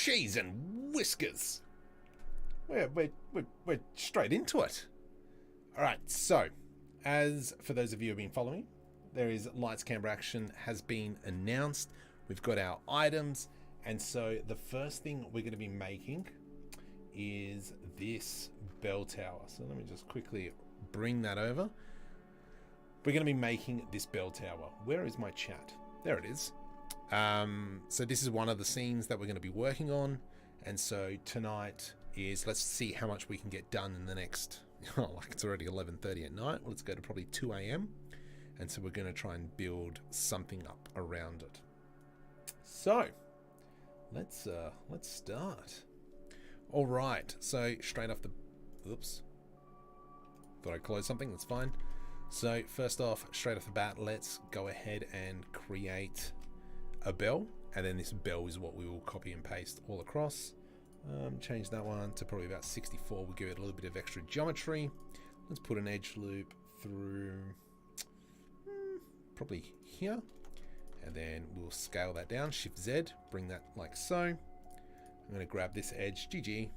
cheese and whiskers. We're straight into it. All right, so as for those of you who have been following, there is Lights Camera Action has been announced. We've got our items, and so the first thing we're going to be making is this bell tower. So let me just quickly bring that over. We're going to be making this bell tower. Where is my chat? There it is. So this is one of the scenes that we're going to be working on, and so tonight is, let's see how much we can get done in the next, like it's already 11:30 at night. Let's go to probably 2 a.m. and so we're going to try and build something up around it. So let's start. All right, so straight off the, oops, thought I closed something. That's fine. So first off, straight off the bat, let's go ahead and create a bell, and then this bell is what we will copy and paste all across. Change that one to probably about 64. We'll give it a little bit of extra geometry. Let's put an edge loop through probably here, and then we'll scale that down. Shift Z, bring that like so. I'm going to grab this edge, GG,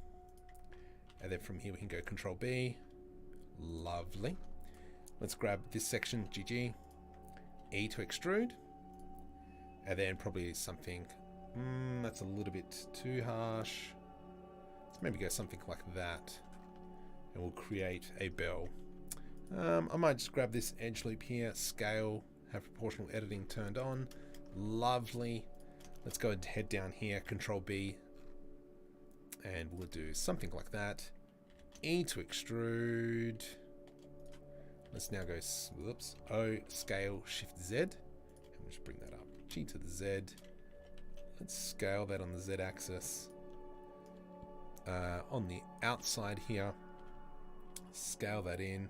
and then from here we can go Control B. Lovely. Let's grab this section, GG, E to extrude, and then probably something that's a little bit too harsh. Let's maybe go something like that, and we'll create a bell. I might just grab this edge loop here, scale, have proportional editing turned on. Lovely. Let's go and head down here, Control B, and we'll do something like that. E to extrude. Let's now go, whoops, O, scale, Shift Z, and we'll just bring that up. G to the Z. Let's scale that on the Z axis. On the outside here, scale that in,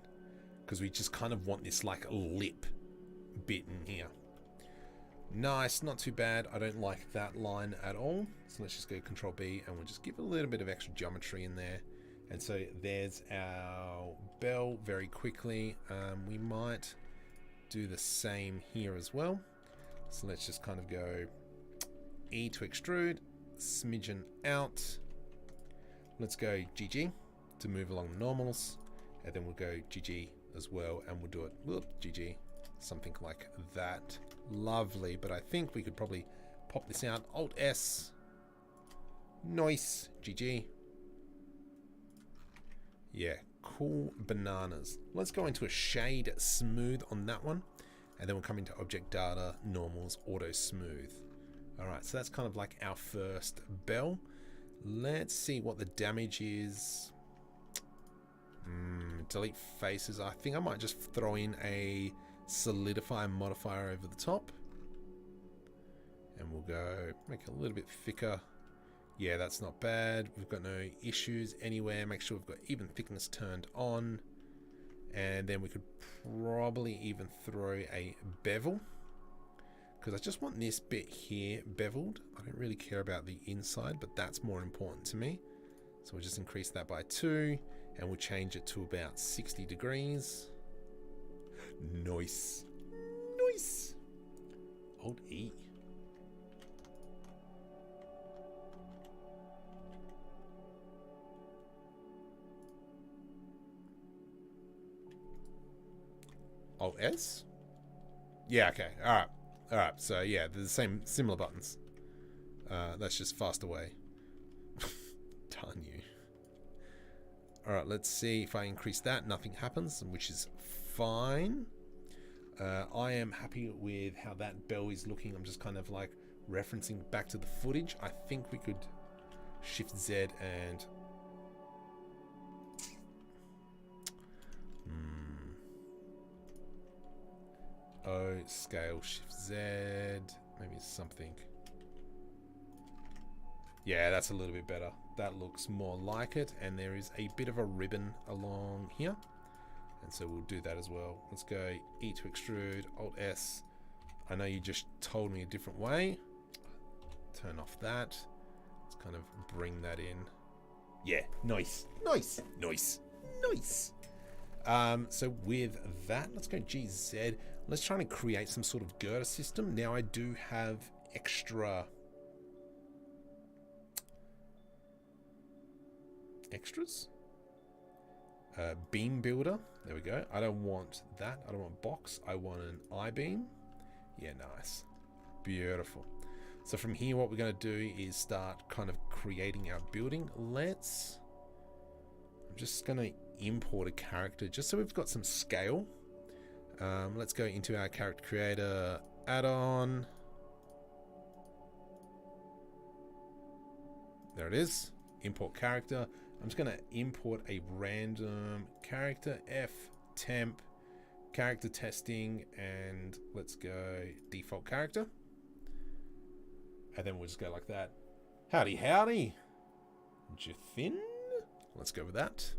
because we just kind of want this like lip bit in here. Nice, not too bad. I don't like that line at all. So let's just go Control B, and we'll just give a little bit of extra geometry in there. And so there's our bell very quickly. We might do the same here as well. So let's just kind of go E to extrude, smidgen out. Let's go GG to move along the normals, and then we'll go GG as well, and we'll do it, whoop, GG, something like that. Lovely, but I think we could probably pop this out. Alt S, nice, GG. Yeah, cool bananas. Let's go into a shade smooth on that one, and then we'll come into object data, normals, auto smooth. All right, so that's kind of like our first bell. Let's see what the damage is. Delete faces. I think I might just throw in a solidify modifier over the top, and we'll go make it a little bit thicker. Yeah, that's not bad. We've got no issues anywhere. Make sure we've got even thickness turned on, and then we could probably even throw a bevel, because I just want this bit here beveled. I don't really care about the inside, but that's more important to me. So we'll just increase that by 2, and we'll change it to about 60 degrees. Nice. Nice. Alt E. Alt S? Yeah, okay. Alright. Alright, so yeah, they're the same, similar buttons. That's just fast away. Darn you. Alright, let's see if I increase that. Nothing happens, which is fine. I am happy with how that bell is looking. I'm just kind of like referencing back to the footage. I think we could Shift Z and... O, scale, Shift Z, maybe something. Yeah, that's a little bit better. That looks more like it, and there is a bit of a ribbon along here, and so we'll do that as well. Let's go E to extrude, Alt S. I know you just told me a different way. Turn off that. Let's kind of bring that in. Yeah, nice, nice, nice, nice. So with that, let's go GZ. Let's try and create some sort of girder system. Now I do have extra extras. Beam builder. There we go. I don't want that. I don't want box. I want an I-beam. Yeah, nice. Beautiful. So from here, what we're going to do is start kind of creating our building. I'm just going to import a character just so we've got some scale. Let's go into our character creator add-on. There it is. Import character. I'm just going to import a random character, F temp, character testing, and let's go default character. And then we'll just go like that. Howdy, howdy. Jathin. Let's go with that.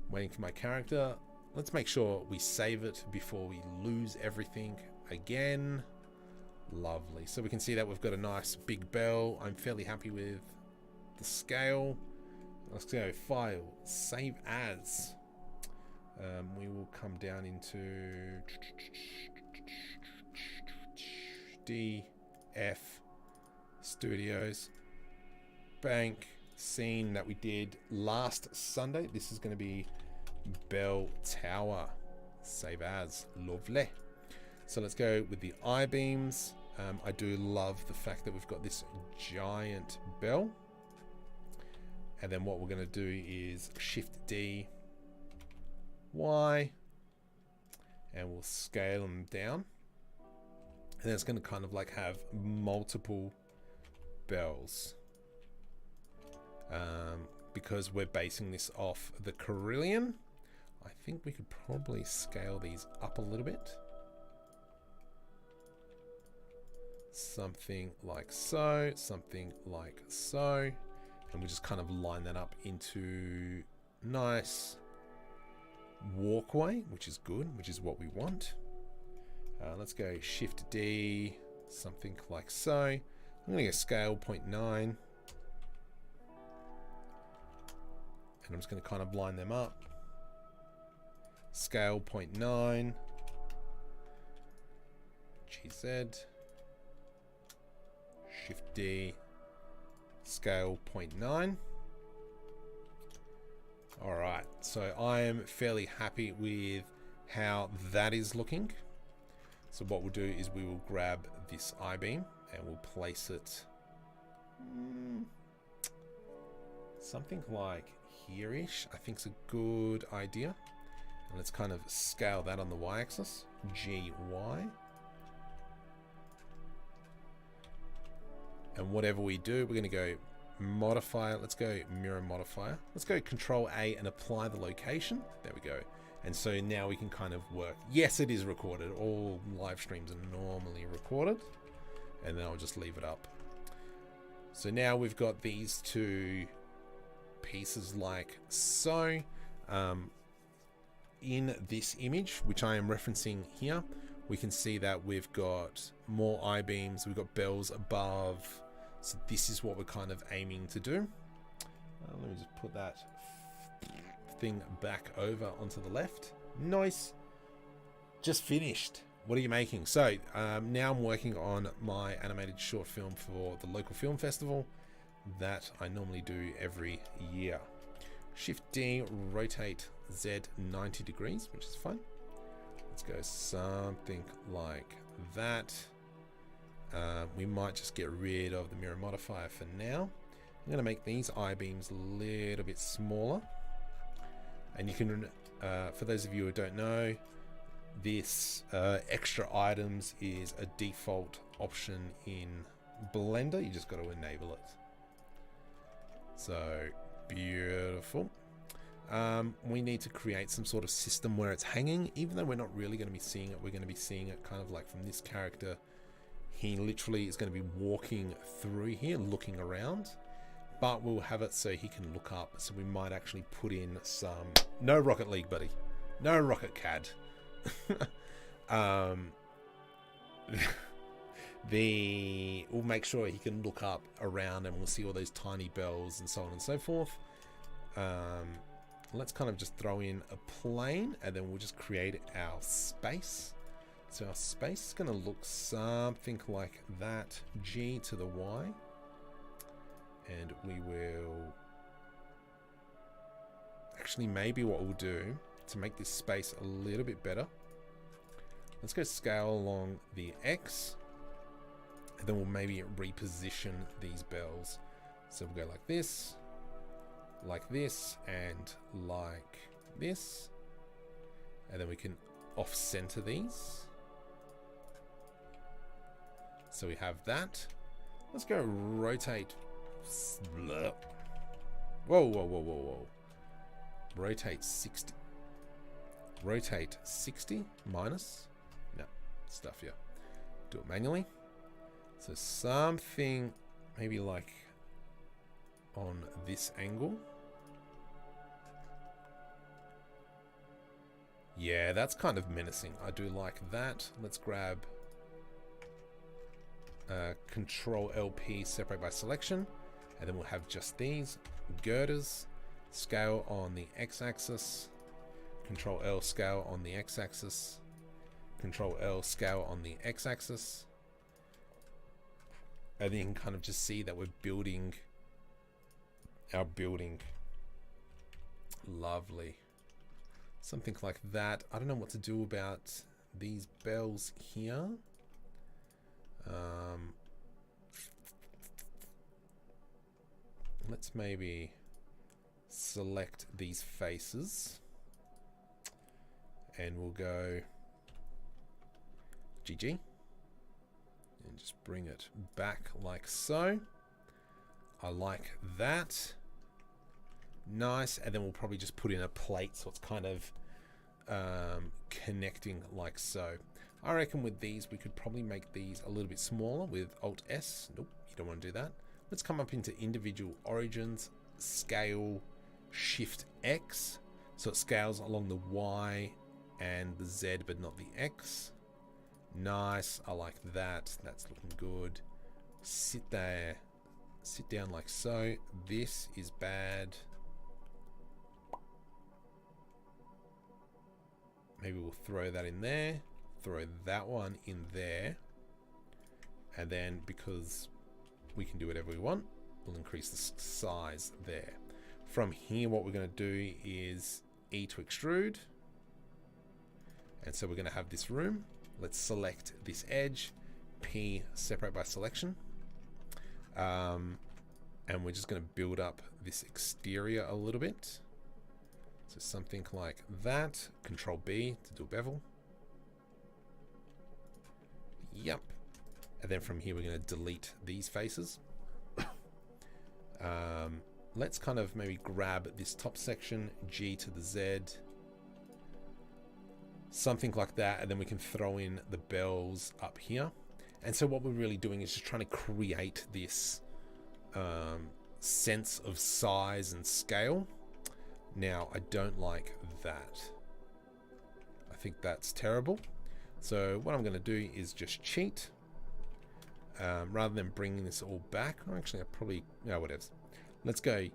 Waiting for my character. Let's make sure we save it before we lose everything again. Lovely. So we can see that we've got a nice big bell. I'm fairly happy with the scale. Let's go file, save as. We will come down into DF Studios, bank, scene that we did last Sunday. This is going to be Bell Tower, save as. Lovely. So let's go with the I-beams. I do love the fact that we've got this giant bell. And then what we're going to do is Shift D, Y, and we'll scale them down. And it's going to kind of like have multiple bells. Because we're basing this off the Carillion, I think we could probably scale these up a little bit. Something like so, something like so. And we just kind of line that up into nice walkway, which is good, which is what we want. Let's go Shift D, something like so. I'm going to go scale 0.9. And I'm just going to kind of line them up. Scale 0.9. GZ. Shift D. Scale 0.9. Alright, so I am fairly happy with how that is looking. So what we'll do is we will grab this I-beam and we'll place it something like here-ish. I think it's a good idea. And let's kind of scale that on the y-axis. GY. And whatever we do, we're going to go modifier. Let's go mirror modifier. Let's go Control A and apply the location. There we go. And so now we can kind of work. Yes, it is recorded. All live streams are normally recorded. And then I'll just leave it up. So now we've got these two pieces like so. In this image, which I am referencing here, we can see that we've got more I-beams. We've got bells above. So this is what we're kind of aiming to do. Let me just put that thing back over onto the left. Nice. Just finished. What are you making? So now I'm working on my animated short film for the local film festival that I normally do every year. Shift D, rotate Z 90 degrees, which is fun. Let's go something like that. We might just get rid of the mirror modifier for now. I'm going to make these I-beams a little bit smaller. And you can, for those of you who don't know, this extra items is a default option in Blender. You just got to enable it. So beautiful. We need to create some sort of system where it's hanging, even though we're not really going to be seeing it. We're going to be seeing it kind of like from this character. He literally is going to be walking through here, looking around, but we'll have it so he can look up. So we might actually put in some, no Rocket League, buddy, no Rocket CAD. We'll make sure he can look up around and we'll see all those tiny bells and so on and so forth. Let's kind of just throw in a plane and then we'll just create our space. So our space is going to look something like that, G to the Y. And we will actually, maybe what we'll do to make this space a little bit better, let's go scale along the X, and then we'll maybe reposition these bells. So we'll go like this, and like this, and then we can off-center these. So we have that. Let's go rotate. Whoa, whoa, whoa, whoa, whoa. Rotate 60. Rotate 60 minus. No, stuff here. Do it manually. So something maybe like on this angle. Yeah, that's kind of menacing. I do like that. Let's grab Control LP, separate by selection, and then we'll have just these girders. Scale on the x-axis. Control L, scale on the x-axis. Control L, scale on the x-axis. And then you can kind of just see that we're building our building. Lovely. Something like that. I don't know what to do about these bells here. Let's maybe select these faces and we'll go GG and just bring it back like so. I like that. Nice. And then we'll probably just put in a plate so it's kind of connecting like so. I reckon with these we could probably make these a little bit smaller with Alt S. Nope, you don't want to do that. Let's come up into individual origins, scale, Shift X, so it scales along the Y and the Z but not the X. Nice, I like that. That's looking good. Sit there, sit down like so. This is bad. Maybe we'll throw that in there, throw that one in there, and then because we can do whatever we want, we'll increase the size there. From here, what we're going to do is E to extrude, and so we're going to have this room. Let's select this edge, P, separate by selection, and we're just going to build up this exterior a little bit. So something like that. Control B to do a bevel. Yep. And then from here we're going to delete these faces. Let's kind of maybe grab this top section, G to the Z. Something like that, and then we can throw in the bells up here. And so what we're really doing is just trying to create this sense of size and scale. Now, I don't like that. I think that's terrible. So what I'm going to do is just cheat. Rather than bringing this all back. Or actually, I probably... No, whatever. Let's go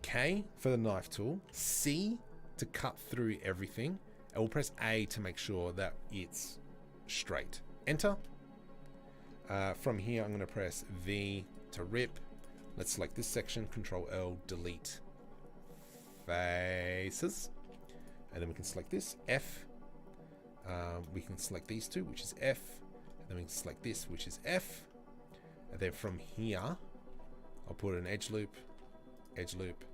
K for the knife tool. C to cut through everything. And we'll press A to make sure that it's straight. Enter. From here, I'm going to press V to rip. Let's select this section. Control L, delete faces, and then we can select this F. We can select these two, which is F, and then we can select this, which is F, and then from here I'll put an edge loop, edge loop,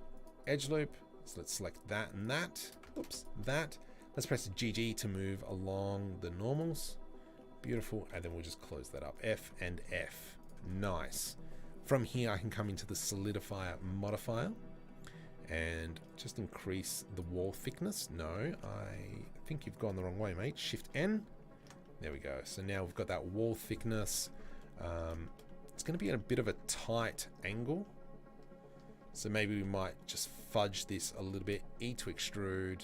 edge loop. So let's select that and that. Oops, that. Let's press GG to move along the normals. Beautiful, and then we'll just close that up. F and F. Nice. From here I can come into the solidifier modifier and just increase the wall thickness. No, I think you've gone the wrong way, mate. Shift N. There we go. So now we've got that wall thickness. It's going to be at a bit of a tight angle. So maybe we might just fudge this a little bit. E to extrude.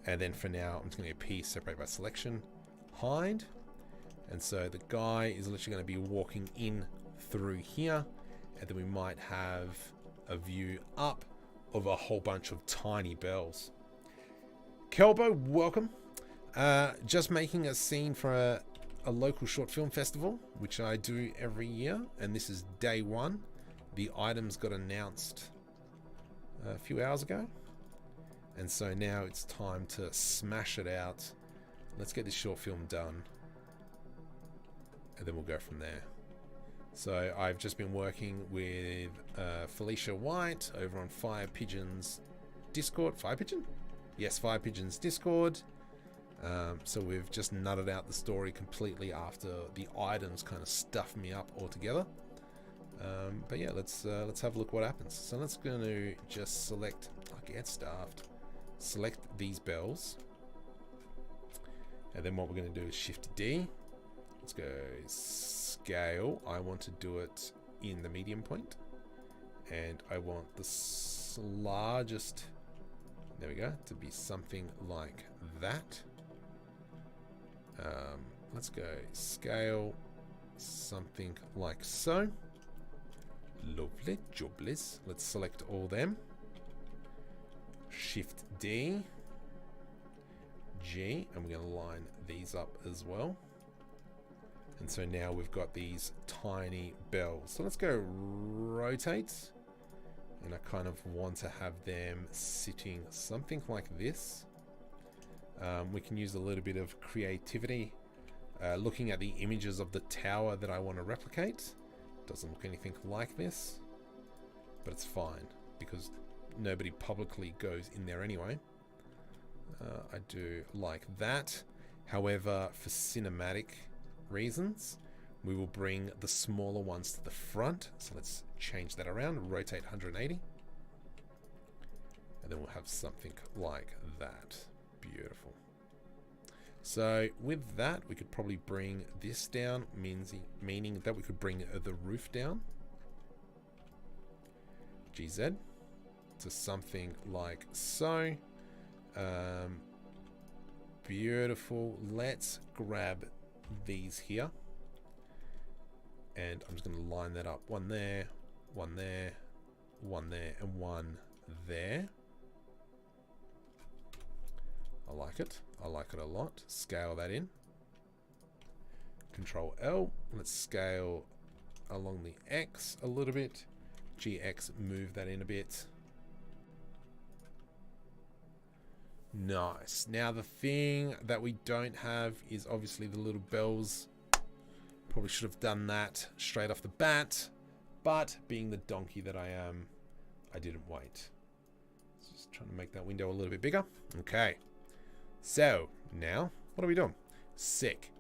And then for now, I'm just going to go P, separate by selection. Hide. And so the guy is literally going to be walking in through here. And then we might have a view up of a whole bunch of tiny bells. Kelbo, welcome. Just making a scene for a local short film festival, which I do every year, and this is day one. The items got announced a few hours ago. And so now it's time to smash it out. Let's get this short film done. And then we'll go from there. So I've just been working with Felicia White over on Fire Pigeon's Discord. Fire Pigeon? Yes, Fire Pigeon's Discord. So we've just nutted out the story completely after the items kind of stuffed me up altogether. But yeah, let's have a look what happens. So let's going to just select, I get stuffed. Select these bells. And then what we're going to do is Shift D. Let's go scale. I want to do it in the medium point. And I want the largest, there we go, to be something like that. Let's go scale something like so. Lovely jobblies. Let's select all them. Shift D, G, and we're going to line these up as well. And so now we've got these tiny bells. So let's go rotate. And I kind of want to have them sitting something like this. We can use a little bit of creativity. Looking at the images of the tower that I want to replicate. Doesn't look anything like this. But it's fine because nobody publicly goes in there anyway. I do like that. However, for cinematic reasons, we will bring the smaller ones to the front. So let's change that around, rotate 180. And then we'll have something like that. Beautiful. So with that, we could probably bring this down, meaning that we could bring the roof down. GZ to something like so. Beautiful. Let's grab these here. And I'm just going to line that up. One there, one there, one there, and one there. I like it. I like it a lot. Scale that in. Control L. Let's scale along the X a little bit. GX, move that in a bit. Nice. Now the thing that we don't have is obviously the little bells. Probably should have done that straight off the bat. But being the donkey that I am, I didn't wait. Just trying to make that window a little bit bigger. Okay. So, now, what are we doing? Sick.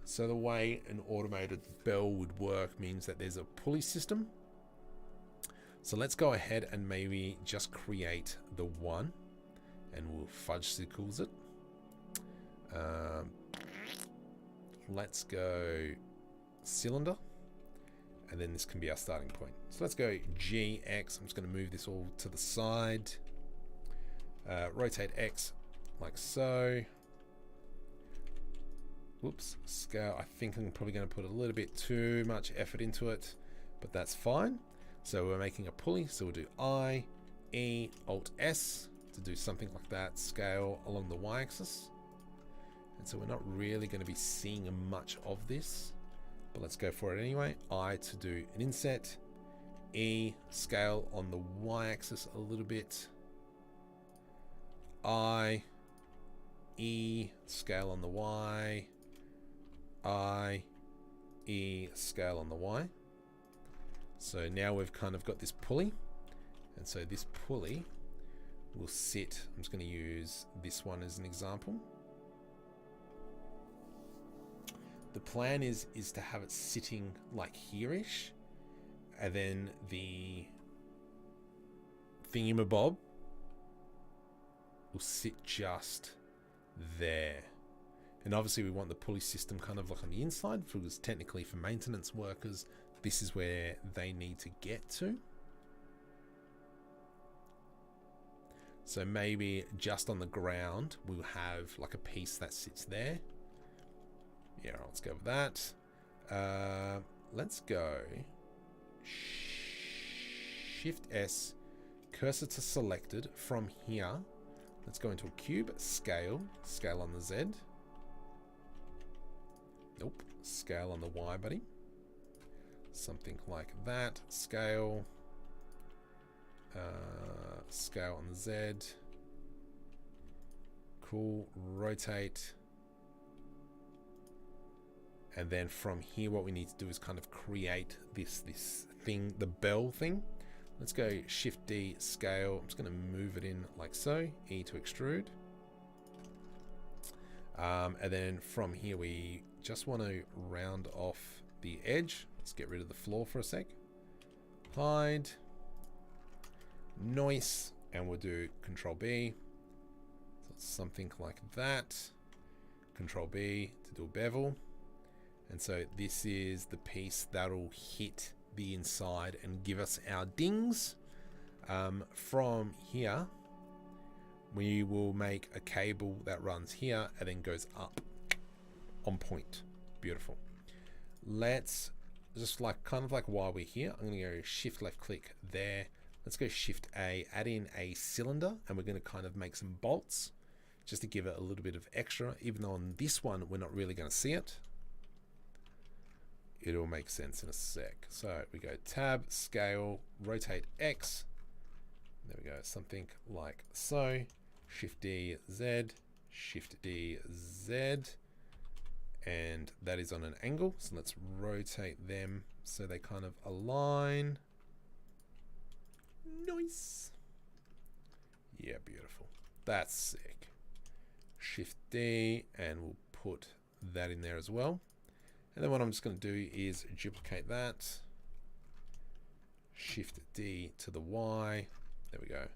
So the way an automated bell would work means that there's a pulley system. So let's go ahead and maybe just create the one. And we'll fudge-sickles it. Let's go cylinder. And then this can be our starting point. So let's go GX. I'm just going to move this all to the side. Rotate X like so. Whoops. Scale. I think I'm probably going to put a little bit too much effort into it. But that's fine. So we're making a pulley. So we'll do I, E, Alt, S to do something like that. Scale along the Y-axis. And so we're not really going to be seeing much of this. But let's go for it anyway. I to do an inset. E, scale on the Y-axis a little bit. I, E, scale on the Y. I, E, scale on the Y. So now we've kind of got this pulley. And so this pulley will sit. I'm just going to use this one as an example. The plan is to have it sitting like here-ish, and then the thingamabob will sit just there. And obviously we want the pulley system kind of like on the inside, because technically for maintenance workers, this is where they need to get to. So maybe just on the ground, we'll have like a piece that sits there. Yeah, let's go with that. Let's go Shift S, cursor to selected. From here, let's go into a cube, scale on the Z. Nope, scale on the Y, buddy. Something like that, scale. Scale on the Z. Cool. Rotate. And then from here, what we need to do is kind of create this thing, the bell thing. Let's go Shift D, scale. I'm just going to move it in like so. E to extrude. And then from here, we just want to round off the edge. Let's get rid of the floor for a sec. Hide. Noise. And we'll do Control B. So it's something like that. Control B to do a bevel. And so this is the piece that'll hit the inside and give us our dings. From here, we will make a cable that runs here and then goes up on point. Beautiful. Let's just kind of like while we're here, I'm going to go Shift left click there. Let's go Shift A, add in a cylinder, and we're going to kind of make some bolts just to give it a little bit of extra, even though on this one we're not really going to see it. It'll make sense in a sec. So we go Tab, Scale, Rotate X. There we go, something like so. Shift D, Z, Shift D, Z. And that is on an angle. So let's rotate them so they kind of align. Nice. Yeah, beautiful. That's sick. Shift D, and we'll put that in there as well. And then what I'm just going to do is duplicate that. Shift D to the Y. There we go.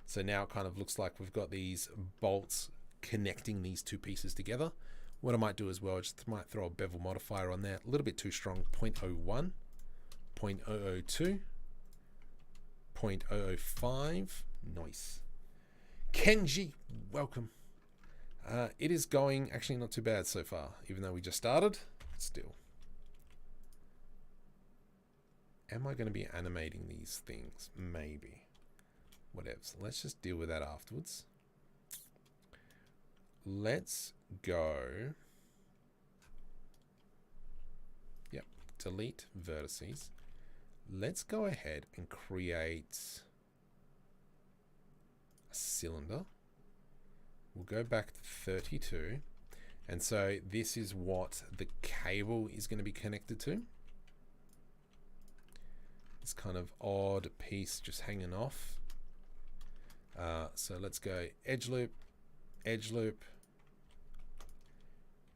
So now it kind of looks like we've got these bolts connecting these two pieces together. What I might do as well, just might throw a bevel modifier on there. A little bit too strong. 0.01, 0.002, 0.005. Nice. Kenji, welcome. It is going actually not too bad so far, even though we just started. Still, am I going to be animating these things? Maybe. Whatever. So let's just deal with that afterwards. Let's go. Yep. Delete vertices. Let's go ahead and create a cylinder. We'll go back to 32. And so this is what the cable is going to be connected to. This kind of odd piece just hanging off. So let's go edge loop,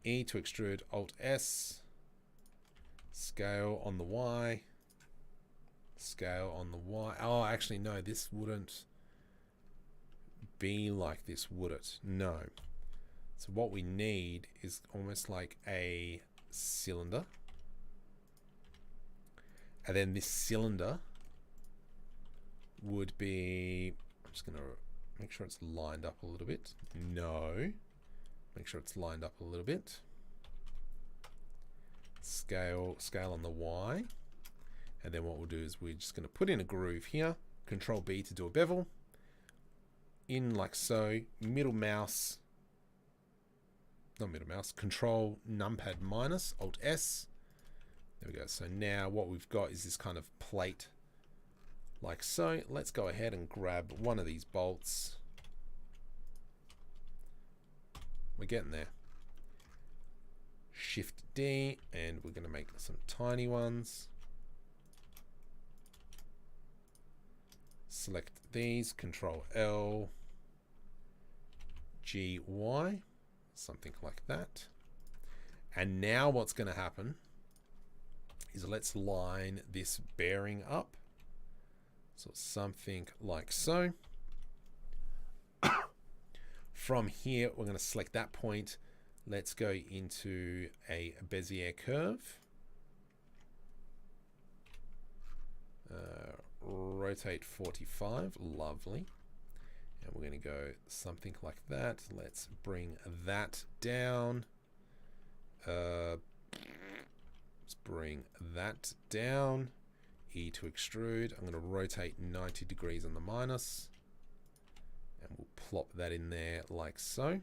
E to extrude, Alt S, scale on the Y, scale on the Y. Oh, actually, no, this wouldn't be like this, would it? No. So what we need is almost like a cylinder. And then this cylinder would be, I'm just going to make sure it's lined up a little bit. No. Make sure it's lined up a little bit. Scale on the Y. And then what we'll do is we're just going to put in a groove here. Control B to do a bevel. In like so. Middle mouse. Not middle mouse, Control numpad minus, Alt S. There we go. So now what we've got is this kind of plate like so. Let's go ahead and grab one of these bolts. We're getting there. Shift D, and we're going to make some tiny ones. Select these, Control L, G, Y. Something like that. And now what's going to happen is let's line this bearing up. So something like so. From here, we're going to select that point. Let's go into a Bezier curve. Rotate 45. Lovely. And we're going to go something like that. Let's bring that down. Let's bring that down. E to extrude. I'm going to rotate 90 degrees on the minus. And we'll plop that in there like so.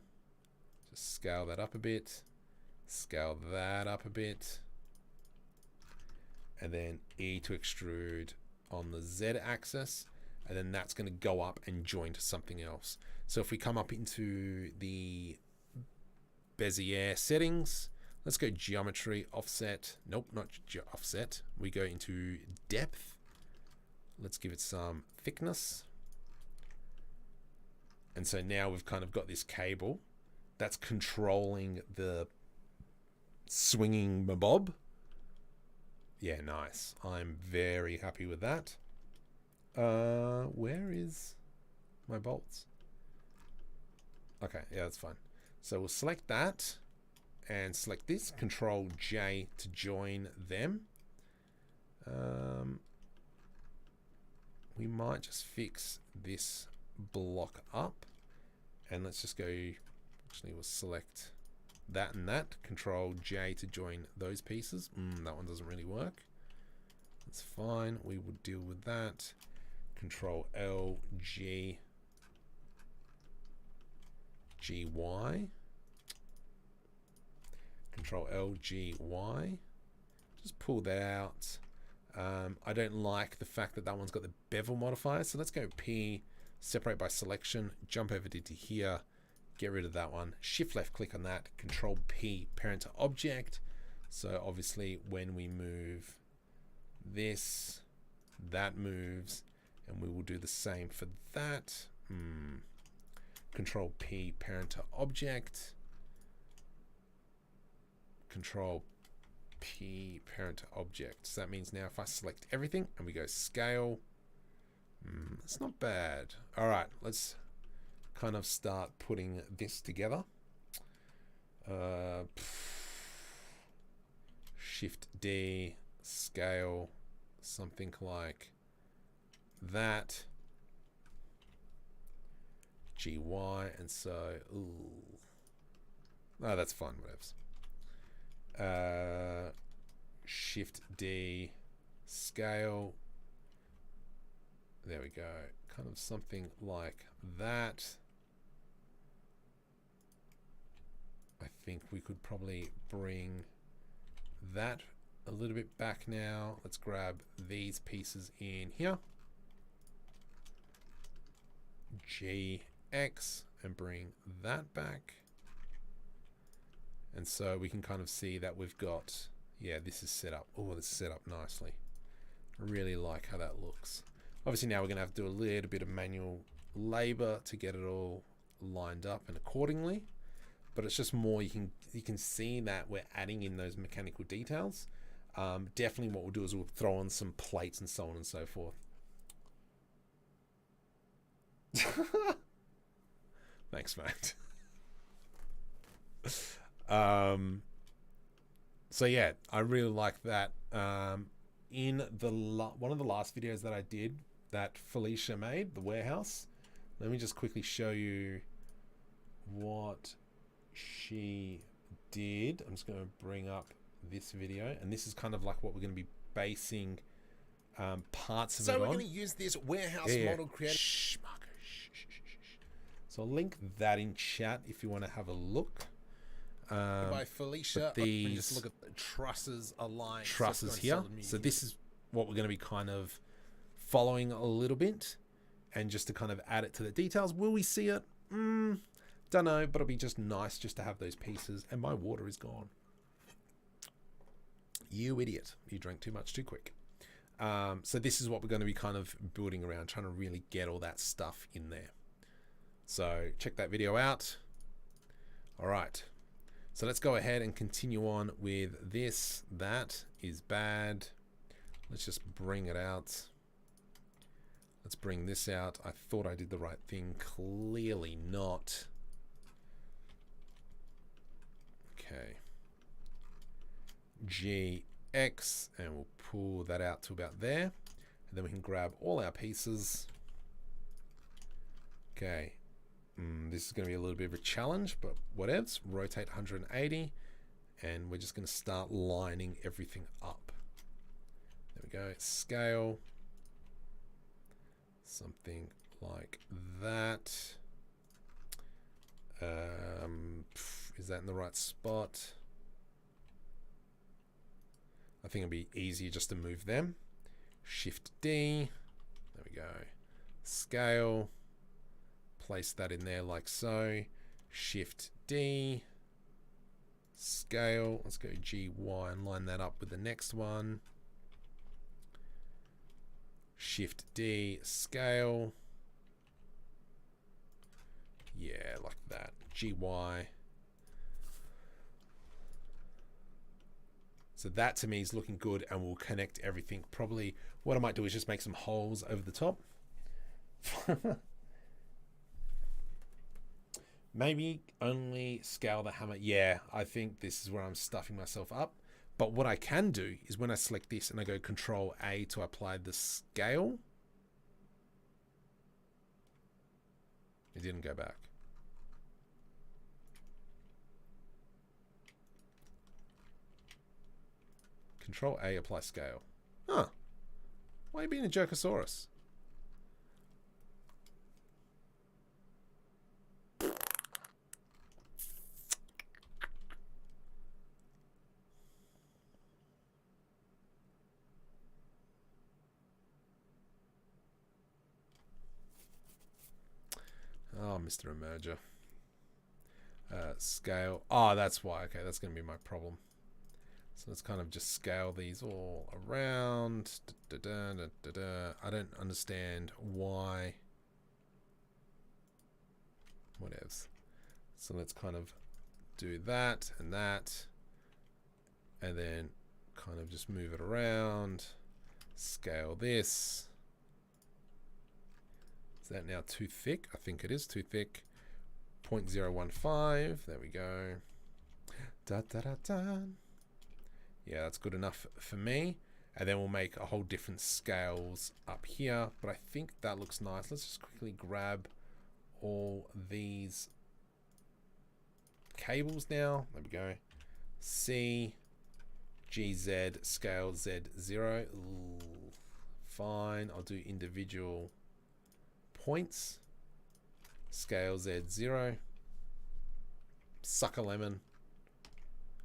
Just scale that up a bit. Scale that up a bit. And then E to extrude on the Z axis. and then that's going to go up and join to something else. So if we come up into the Bezier settings, let's go geometry, offset. Nope, not offset. We go into depth. Let's give it some thickness. And so now we've kind of got this cable that's controlling the swinging mabob. Yeah, nice. I'm very happy with that. Where is my bolts? Okay, yeah, that's fine. So we'll select that and select this, Control J to join them. We might just fix this block up, and let's just go, actually we'll select that and that, Control J to join those pieces. That one doesn't really work. That's fine, we will deal with that. Control L, G, G, Y. Control L, G, Y. Just pull that out. I don't like the fact that that one's got the bevel modifier, so let's go P, separate by selection, jump over to here, get rid of that one, shift left click on that, Control P, parent to object. So obviously when we move this, that moves, and we will do the same for that. Control P, parent to object, Control P, parent to object. So that means now if I select everything and we go scale, it's not bad. All right, let's kind of start putting this together. Shift D, scale, something like that. GY, and so, no, that's fine, whatevs. Shift D, scale. There we go. Kind of something like that. I think we could probably bring that a little bit back now. Let's grab these pieces in here. GX and bring that back. And so we can kind of see that we've got, yeah, this is set up. Oh, this is set up nicely. I really like how that looks. Obviously now we're going to have to do a little bit of manual labor to get it all lined up and accordingly. But it's just more, you can see that we're adding in those mechanical details. Definitely what we'll do is we'll throw on some plates and so on and so forth. Thanks, mate. So yeah, I really like that. In the one of the last videos that I did that Felicia made, the warehouse, let me just quickly show you what she did. I'm just going to bring up this video, and this is kind of like what we're going to be basing parts of it on. So we're going to use this warehouse model creator. Shh, Marco. So I'll link that in chat if you want to have a look. By Felicia, these just look at the trusses aligned. Trusses here. So this is what we're going to be kind of following a little bit, and just to kind of add it to the details. Will we see it? Don't know, but it'll be just nice just to have those pieces. And my water is gone. You idiot. You drank too much too quick. So this is what we're going to be kind of building around, trying to really get all that stuff in there. So check that video out. All right. So let's go ahead and continue on with this. That is bad. Let's just bring it out. Let's bring this out. I thought I did the right thing. Clearly not. Okay. GX, and we'll pull that out to about there. And then we can grab all our pieces. Okay. This is going to be a little bit of a challenge, but whatevs. Rotate 180, and we're just going to start lining everything up. There we go. Scale. Something like that. Is that in the right spot? I think it'll be easier just to move them. Shift D. There we go. scale, place that in there like so, Shift D, scale, let's go GY and line that up with the next one, Shift D, scale, yeah, like that, GY. So that to me is looking good, and we'll connect everything. Probably what I might do is just make some holes over the top. Maybe only scale the hammer. Yeah, I think this is where I'm stuffing myself up. But what I can do is when I select this and I go Control A to apply the scale, it didn't go back. Control A, apply scale. Huh. Why are you being a jerkosaurus? Oh, Mr. Emerger. Scale. Oh, that's why. Okay, that's going to be my problem. So let's kind of just scale these all around. I don't understand why. Whatevs. So let's kind of do that and that. And then kind of just move it around. Scale this. Is that now too thick? I think it is too thick. 0.015. There we go. Da da da da. Yeah, that's good enough for me. And then we'll make a whole different scales up here. But I think that looks nice. Let's just quickly grab all these cables now. There we go. C, GZ, scale Z0. Ooh, fine. I'll do individual points. Scale Z0. Suck a lemon.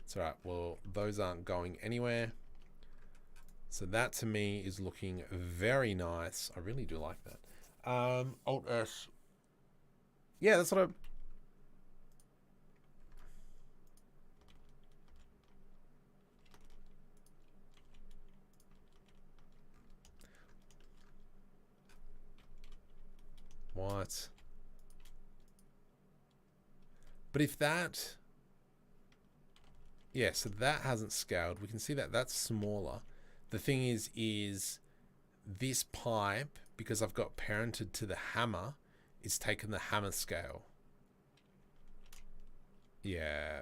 It's alright, well, those aren't going anywhere. So that to me is looking very nice. I really do like that. Alt S. Yeah, that's what I... What? But if that... Yeah, so that hasn't scaled. We can see that that's smaller. The thing is this pipe, because I've got parented to the hammer, is taking the hammer scale. Yeah,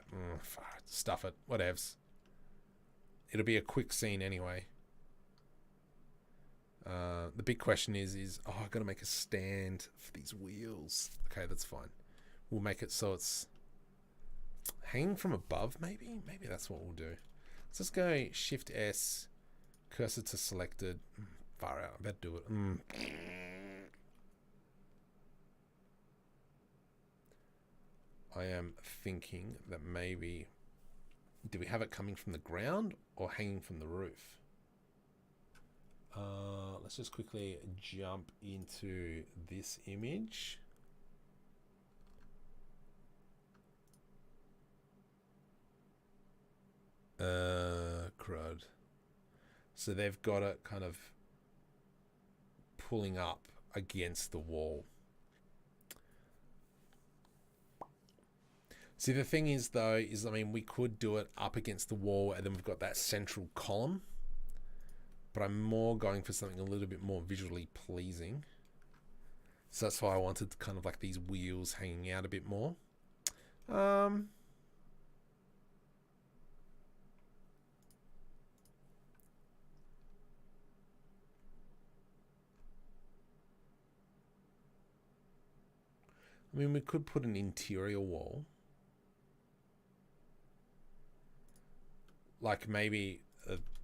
stuff it, whatevs. It'll be a quick scene anyway. The big question is oh, I've got to make a stand for these wheels. Okay, that's fine. We'll make it so it's hanging from above, maybe? Maybe that's what we'll do. So let's go Shift S, cursor to selected. Far out, I better do it. I am thinking that maybe, do we have it coming from the ground or hanging from the roof? Let's just quickly jump into this image. Crud. So they've got it kind of pulling up against the wall. See, the thing is though, I mean, we could do it up against the wall and then we've got that central column, but I'm more going for something a little bit more visually pleasing. So that's why I wanted kind of like these wheels hanging out a bit more. I mean, we could put an interior wall. Like maybe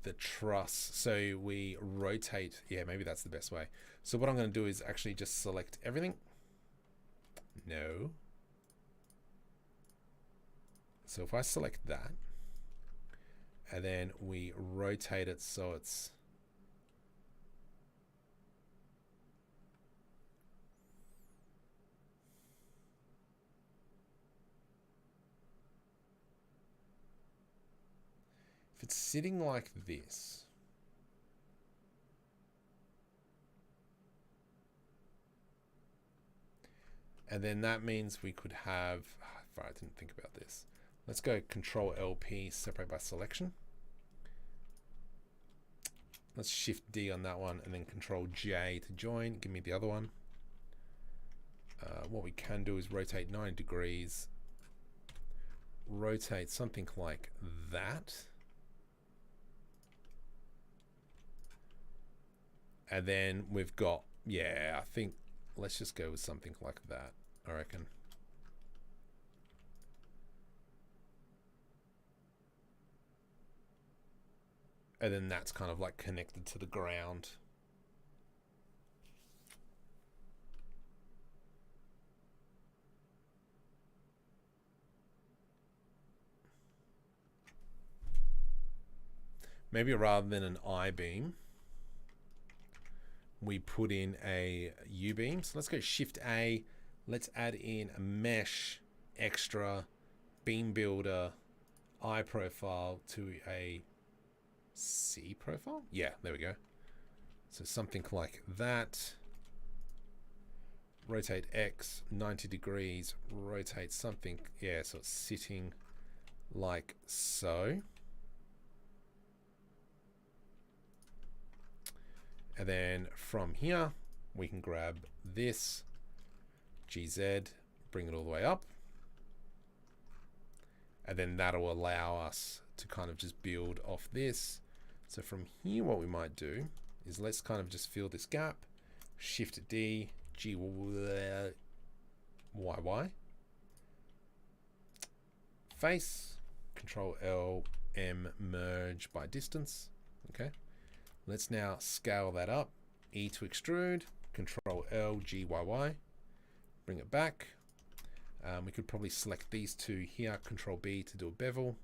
the truss. So we rotate. Yeah, maybe that's the best way. So what I'm going to do is actually just select everything. No. So if I select that, and then we rotate it so it's it's sitting like this, and then that means we could have, I didn't think about this. Let's go Control LP, separate by selection. Let's Shift D on that one and then Control J to join. Give me the other one. What we can do is rotate 90 degrees. Rotate something like that. And then we've got, yeah, I think let's just go with something like that, I reckon. And then that's kind of like connected to the ground. Maybe rather than an I-beam, we put in a U-beam. So let's go Shift A. Let's add in a mesh, extra, beam builder, I profile to a C profile. Yeah, there we go. So something like that. Rotate X 90 degrees. Rotate something. Yeah, so it's sitting like so. And then from here, we can grab this, GZ, bring it all the way up. And then that'll allow us to kind of just build off this. So from here, what we might do is let's kind of just fill this gap, Shift D, G, Y, face, Control L, M, merge by distance. Okay. Let's now scale that up. E to extrude, Control L, G, Y, bring it back. We could probably select these two here, Control B to do a bevel.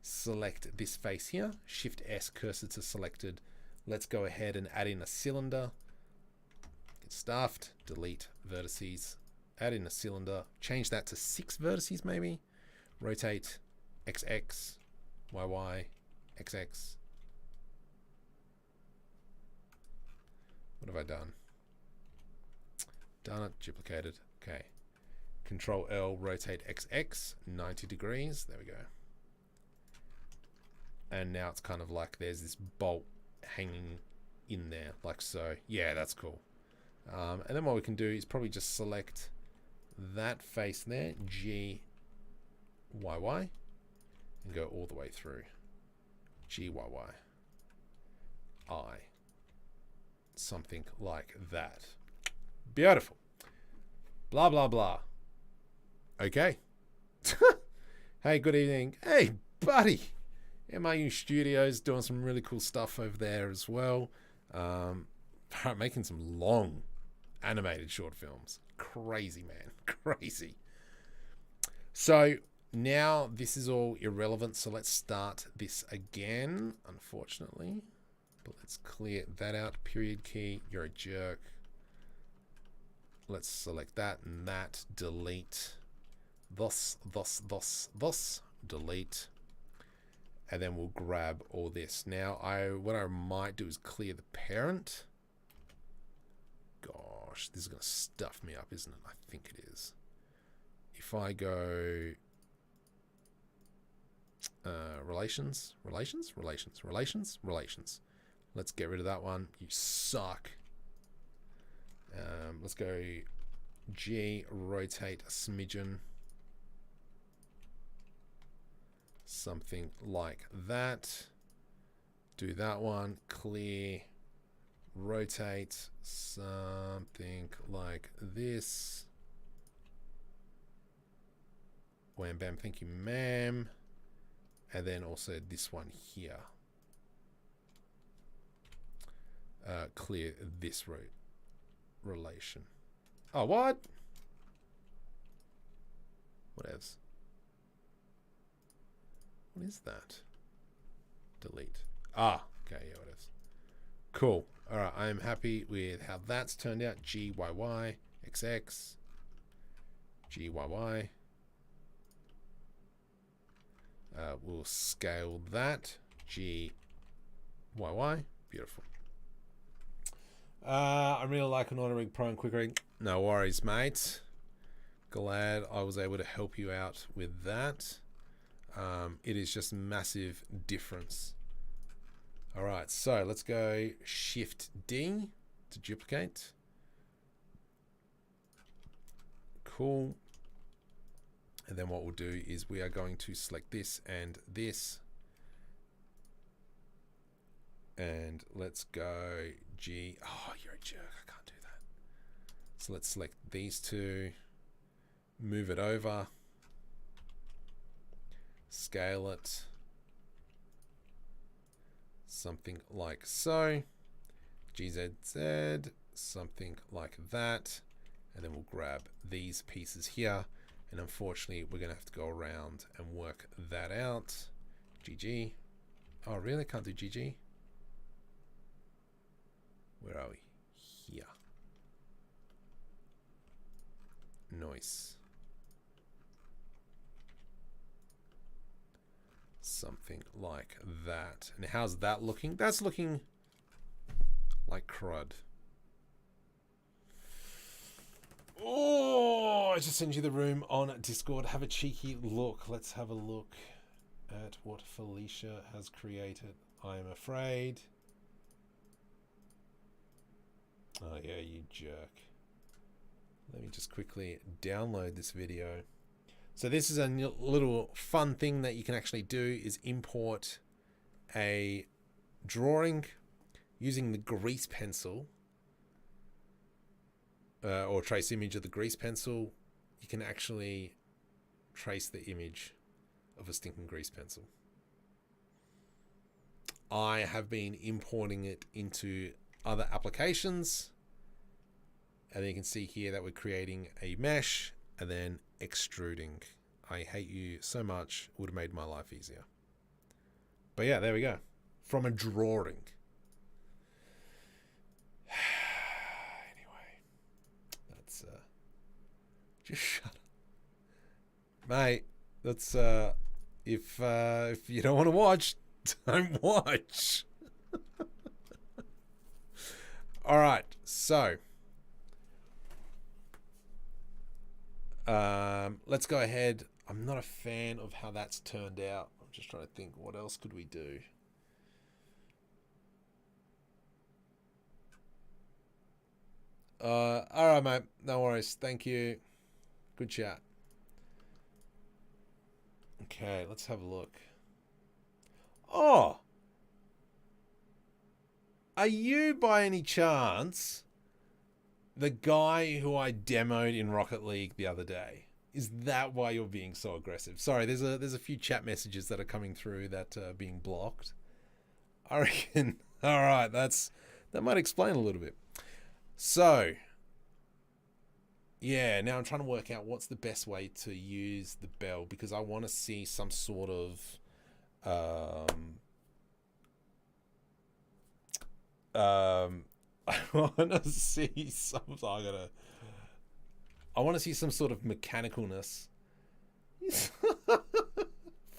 Select this face here, Shift S, cursor to selected. Let's go ahead and add in a cylinder. Get stuffed, delete vertices, add in a cylinder, change that to 6 vertices maybe. Rotate XX, YY, XX. What have I done? Done it, duplicated. Okay. Control L, rotate XX 90 degrees. There we go. And now it's kind of like there's this bolt hanging in there, like so. Yeah, that's cool. And then what we can do is probably just select that face there, G, Y, and go all the way through. G, Y, I. Something like that. Beautiful. Blah, blah, blah. Okay. Hey, good evening. Hey, buddy. MIU Studios doing some really cool stuff over there as well. Making some long animated short films. Crazy, man. Crazy. So now this is all irrelevant. So let's start this again, unfortunately. But let's clear that out. Period key. You're a jerk. Let's select that and that. Delete. Thus. Delete. And then we'll grab all this. Now, what I might do is clear the parent. Gosh, this is going to stuff me up, isn't it? I think it is. If I go relations. Let's get rid of that one. You suck. Let's go G, rotate a smidgen. Something like that. Do that one. Clear. Rotate. Something like this. Wham bam, thank you ma'am. And then also this one here. Clear this relation. Oh, what? Whatevs. What is that? Delete. Ah, okay, yeah, what is? Cool. All right, I am happy with how that's turned out. GYY, XX, GYY. We'll scale that. G, Y, Y. Beautiful. I really like an auto rig pro and quick rig. No worries, mate. Glad I was able to help you out with that. It is just massive difference. All right, so let's go Shift D to duplicate. Cool. And then what we'll do is we are going to select this and this. And let's go G. Oh, you're a jerk. I can't do that. So let's select these two. Move it over. Scale it. Something like so. GZZ. Something like that. And then we'll grab these pieces here. And unfortunately, we're going to have to go around and work that out. GG. Oh, really? Can't do GG? Where are we? Here. Nice. Something like that. And how's that looking? That's looking like crud. Oh, I just sent you the room on Discord. Have a cheeky look. Let's have a look at what Felicia has created. I am afraid. Oh yeah, you jerk. Let me just quickly download this video. So this is a little fun thing that you can actually do is import a drawing using the grease pencil. Or trace image of the grease pencil. You can actually trace the image of a stinking grease pencil. I have been importing it into other applications, and then you can see here that we're creating a mesh and then extruding. I hate you so much. It would have made my life easier. But yeah, there we go. From a drawing. Just shut up. Mate, that's if you don't want to watch, don't watch. All right, so let's go ahead. I'm not a fan of how that's turned out. I'm just trying to think, what else could we do? All right, mate. No worries. Thank you. Good chat. Okay, let's have a look. Oh! Are you, by any chance, the guy who I demoed in Rocket League the other day? Is that why you're being so aggressive? Sorry, there's a few chat messages that are coming through that are being blocked. I reckon. All right, that might explain a little bit. So, yeah, now I'm trying to work out what's the best way to use the bell, because I want to see some sort of I want to see some sort of mechanicalness.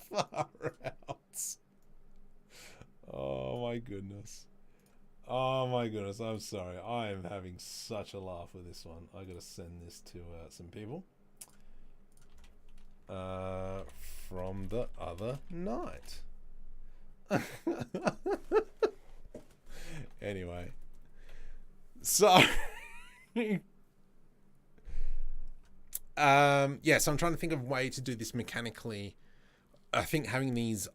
Far out. Oh my goodness. Oh my goodness, I'm sorry. I am having such a laugh with this one. I gotta send this to some people. From the other night. Anyway. So... yeah, so I'm trying to think of a way to do this mechanically. I think having these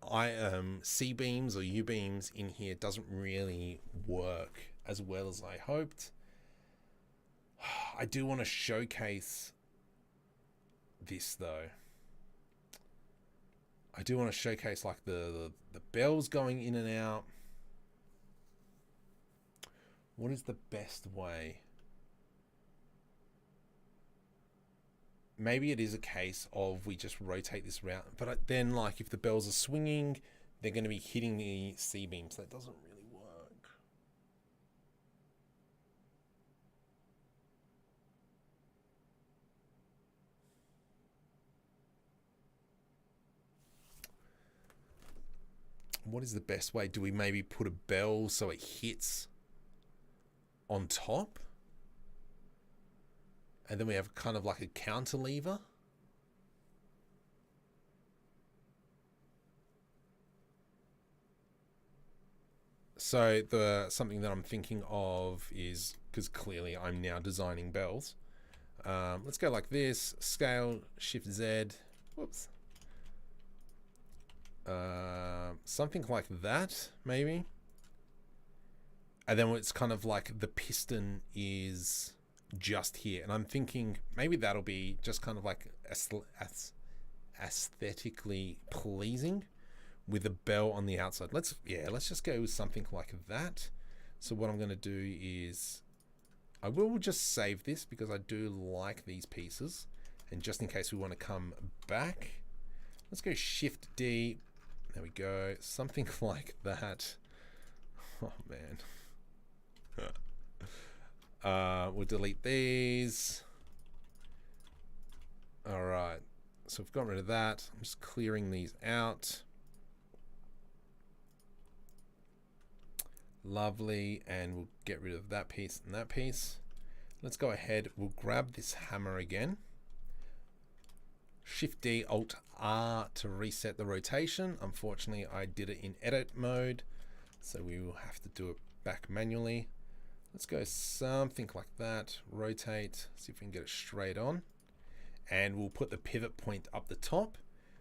C-beams or U-beams in here doesn't really work as well as I hoped. I do want to showcase this though. I do want to showcase like the bells going in and out. What is the best way? Maybe it is a case of we just rotate this round, but then like if the bells are swinging, they're going to be hitting the C-beams. That doesn't really work. what is the best way? Do we maybe put a bell so it hits on top? And then we have kind of like a counter lever. So something that I'm thinking of is, because clearly I'm now designing bells. Let's go like this, scale, Shift Z, whoops. Something like that, maybe. And then it's kind of like the piston is just here. And I'm thinking maybe that'll be just kind of like aesthetically pleasing with a bell on the outside. Let's just go with something like that. So what I'm going to do is I will just save this because I do like these pieces. And just in case we want to come back, let's go Shift D. There we go. Something like that. Oh, man. We'll delete these. All right. So we've got rid of that. I'm just clearing these out. Lovely. And we'll get rid of that piece and that piece. Let's go ahead. We'll grab this hammer again. Shift D, Alt R to reset the rotation. Unfortunately, I did it in edit mode, so we will have to do it back manually. Let's go something like that. Rotate, see if we can get it straight on. And we'll put the pivot point up the top,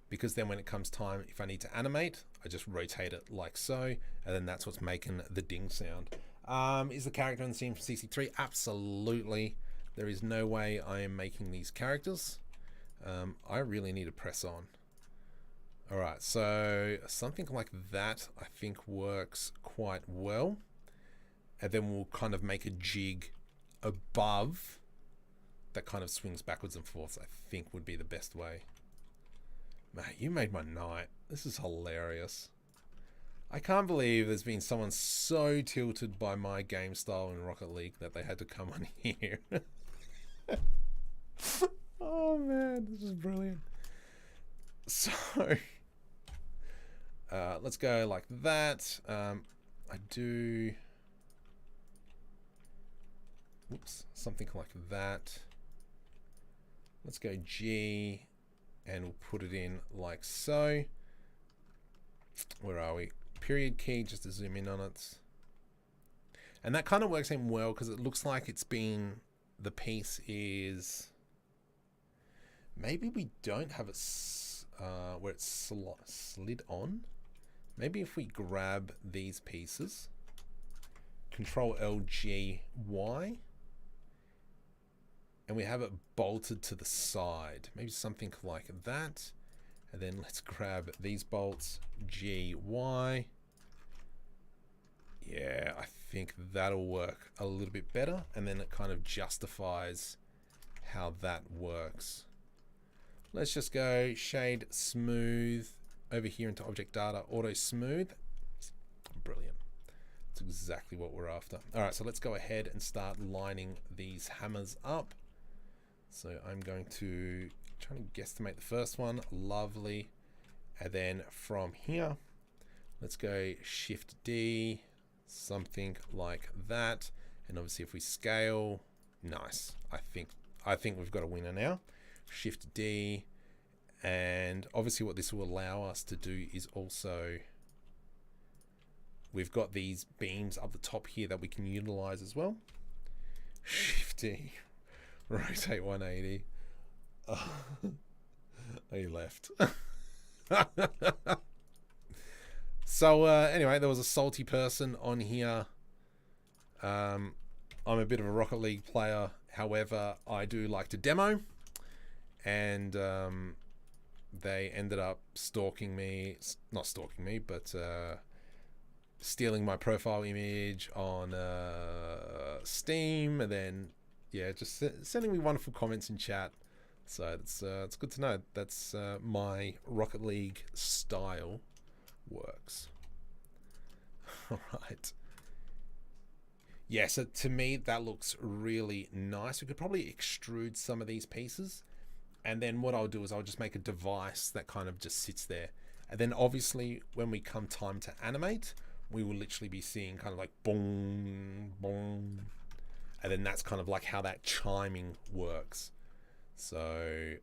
because then when it comes time, if I need to animate, I just rotate it like so, and then that's what's making the ding sound. Is the character in the scene from CC3? Absolutely. There is no way I am making these characters. I really need to press on. All right, so something like that I think works quite well. And then we'll kind of make a jig above that kind of swings backwards and forwards, I think would be the best way. Mate, you made my night. This is hilarious. I can't believe there's been someone so tilted by my game style in Rocket League that they had to come on here. Oh man, this is brilliant. So let's go like that. I do, whoops, something like that. Let's go G and we'll put it in like so. Where are we? Period key, just to zoom in on it. And that kind of works in well because it looks like it's been, the piece is, maybe we don't have it where it's slid on. Maybe if we grab these pieces, Control L G Y, and we have it bolted to the side, maybe something like that. And then let's grab these bolts, G Y. Yeah, I think that'll work a little bit better, and then it kind of justifies how that works. Let's just go shade smooth over here into object data, auto smooth. Brilliant. That's exactly what we're after. All right, so let's go ahead and start lining these hammers up. So I'm going to try to guesstimate the first one. Lovely. And then from here, let's go Shift D, something like that. And obviously if we scale, nice. I think we've got a winner now. Shift D, and obviously what this will allow us to do is also, we've got these beams up the top here that we can utilize as well. Shift D, rotate 180. Oh, he left. So anyway, there was a salty person on here. I'm a bit of a Rocket League player, however I do like to demo, and they ended up stalking me, not stalking me, but stealing my profile image on Steam, and then yeah, just sending me wonderful comments in chat. So it's good to know that's my Rocket League style works. All right. Yeah, so to me that looks really nice. We could probably extrude some of these pieces, and then what I'll do is I'll just make a device that kind of just sits there, And then obviously when we come time to animate, we will literally be seeing kind of like boom, boom. And then that's kind of like how that chiming works. So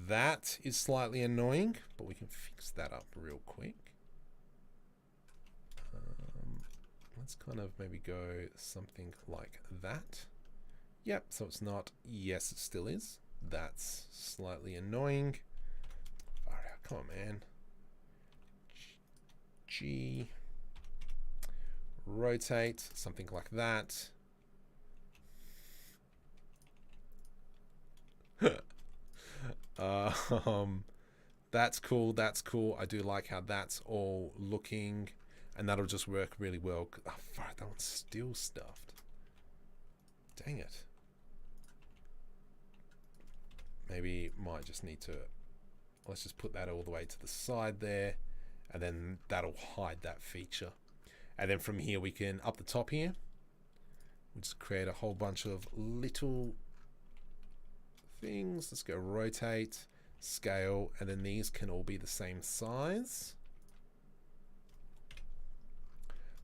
that is slightly annoying, but we can fix that up real quick. Let's kind of maybe go something like that. Yep, so it's not. Yes, it still is. That's slightly annoying. All right, come on, man. G. Rotate, something like that. That's cool. That's cool. I do like how that's all looking, and that'll just work really well. Oh, fuck, that one's still stuffed. Dang it. Maybe might just need to, let's just put that all the way to the side there, and then that'll hide that feature. And then from here we can, up the top here, we'll just create a whole bunch of little things. Let's go rotate, scale, and then these can all be the same size.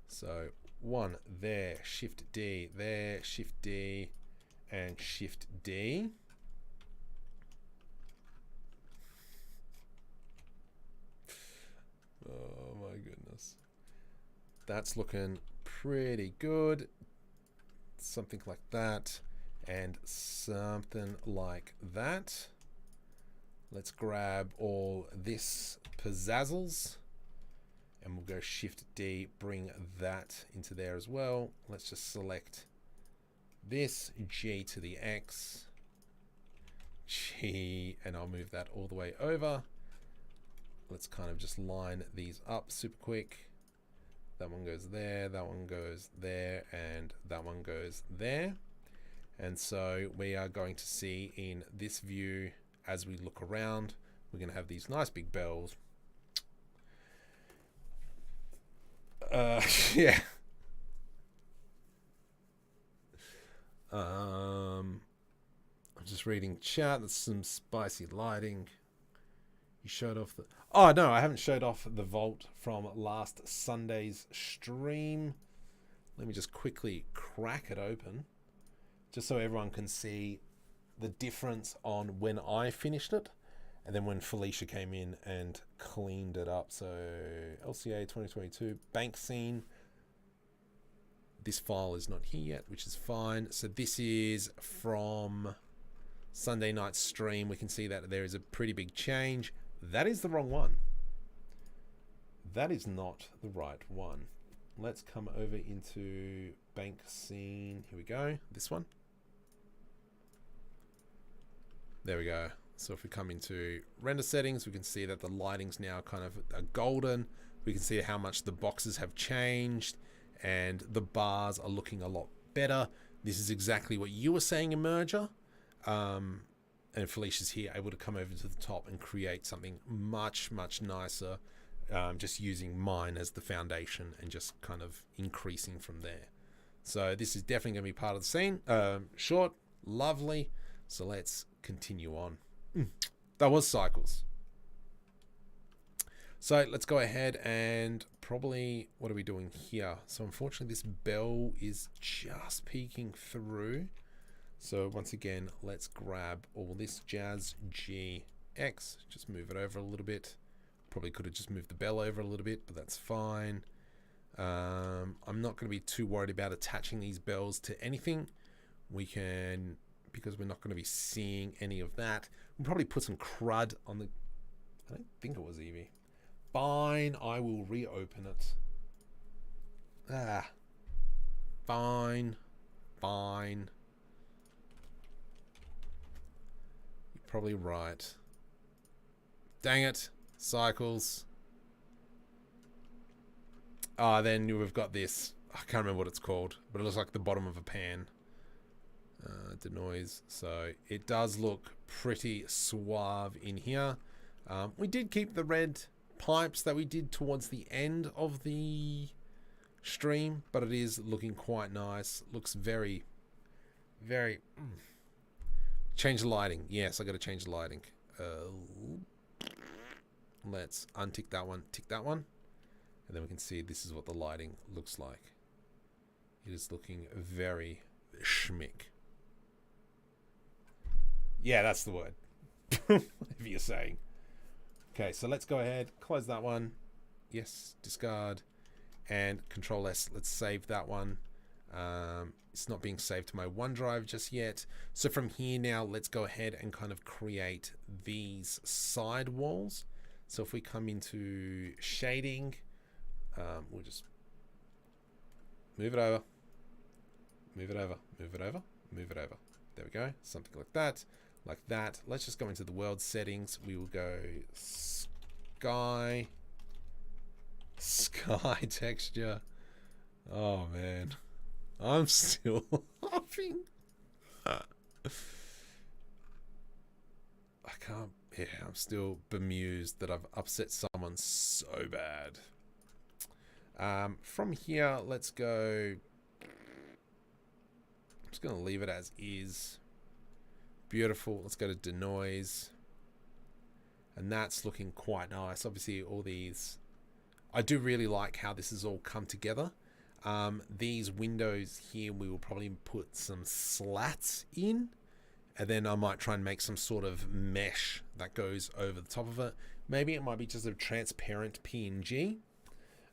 So one there, Shift D there, Shift D, and Shift D. Oh my goodness. That's looking pretty good. Something like that. And something like that. Let's grab all this pizzazzles. And we'll go Shift D, bring that into there as well. Let's just select this, G to the X, G, and I'll move that all the way over. Let's kind of just line these up super quick. That one goes there, that one goes there, and that one goes there. And so we are going to see in this view, as we look around, we're going to have these nice big bells. Yeah. I'm just reading chat. That's some spicy lighting. You showed off the... Oh, no, I haven't showed off the vault from last Sunday's stream. Let me just quickly crack it open, just so everyone can see the difference on when I finished it and then when Felicia came in and cleaned it up. So LCA 2022 bank scene. This file is not here yet, which is fine. So this is from Sunday night stream. We can see that there is a pretty big change. That is the wrong one. That is not the right one. Let's come over into bank scene. Here we go. This one. There we go. So if we come into render settings, we can see that the lighting's now kind of golden. We can see how much the boxes have changed and the bars are looking a lot better. This is exactly what you were saying, Emerger. And Felicia's here, able to come over to the top and create something much, much nicer, just using mine as the foundation and just kind of increasing from there. So this is definitely going to be part of the scene. Short, lovely. So let's continue on. That was cycles. So let's go ahead and probably, what are we doing here? So unfortunately this bell is just peeking through. So once again, let's grab all this jazz, G, X, just move it over a little bit. Probably could have just moved the bell over a little bit, but that's fine. I'm not going to be too worried about attaching these bells to anything. We can, because we're not going to be seeing any of that. We'll probably put some crud on the, I don't think it was Eevee. Fine, I will reopen it. Fine, fine. You're probably right. Dang it, cycles. Then we've got this. I can't remember what it's called, but it looks like the bottom of a pan. Denoise. So it does look pretty suave in here. We did keep the red pipes that we did towards the end of the stream, but it is looking quite nice. Looks very, very... Change the lighting. Yes, I got to change the lighting. Let's untick that one, tick that one. And then we can see this is what the lighting looks like. It is looking very schmick. Yeah, that's the word. Whatever you're saying. Okay, so let's go ahead, close that one. Yes, discard. And Control S, let's save that one. It's not being saved to my OneDrive just yet. So from here now, let's go ahead and kind of create these side walls. So if we come into shading, we'll just move it over, move it over, move it over, move it over. There we go, something like that, like that. Let's just go into the world settings. We will go sky texture. Oh man, I'm still laughing. I can't. Yeah, I'm still bemused that I've upset someone so bad. From here, let's go. I'm just going to leave it as is. Beautiful. Let's go to denoise. And that's looking quite nice. Obviously, all these. I do really like how this has all come together. These windows here, we will probably put some slats in. And then I might try and make some sort of mesh that goes over the top of it. Maybe it might be just a transparent PNG.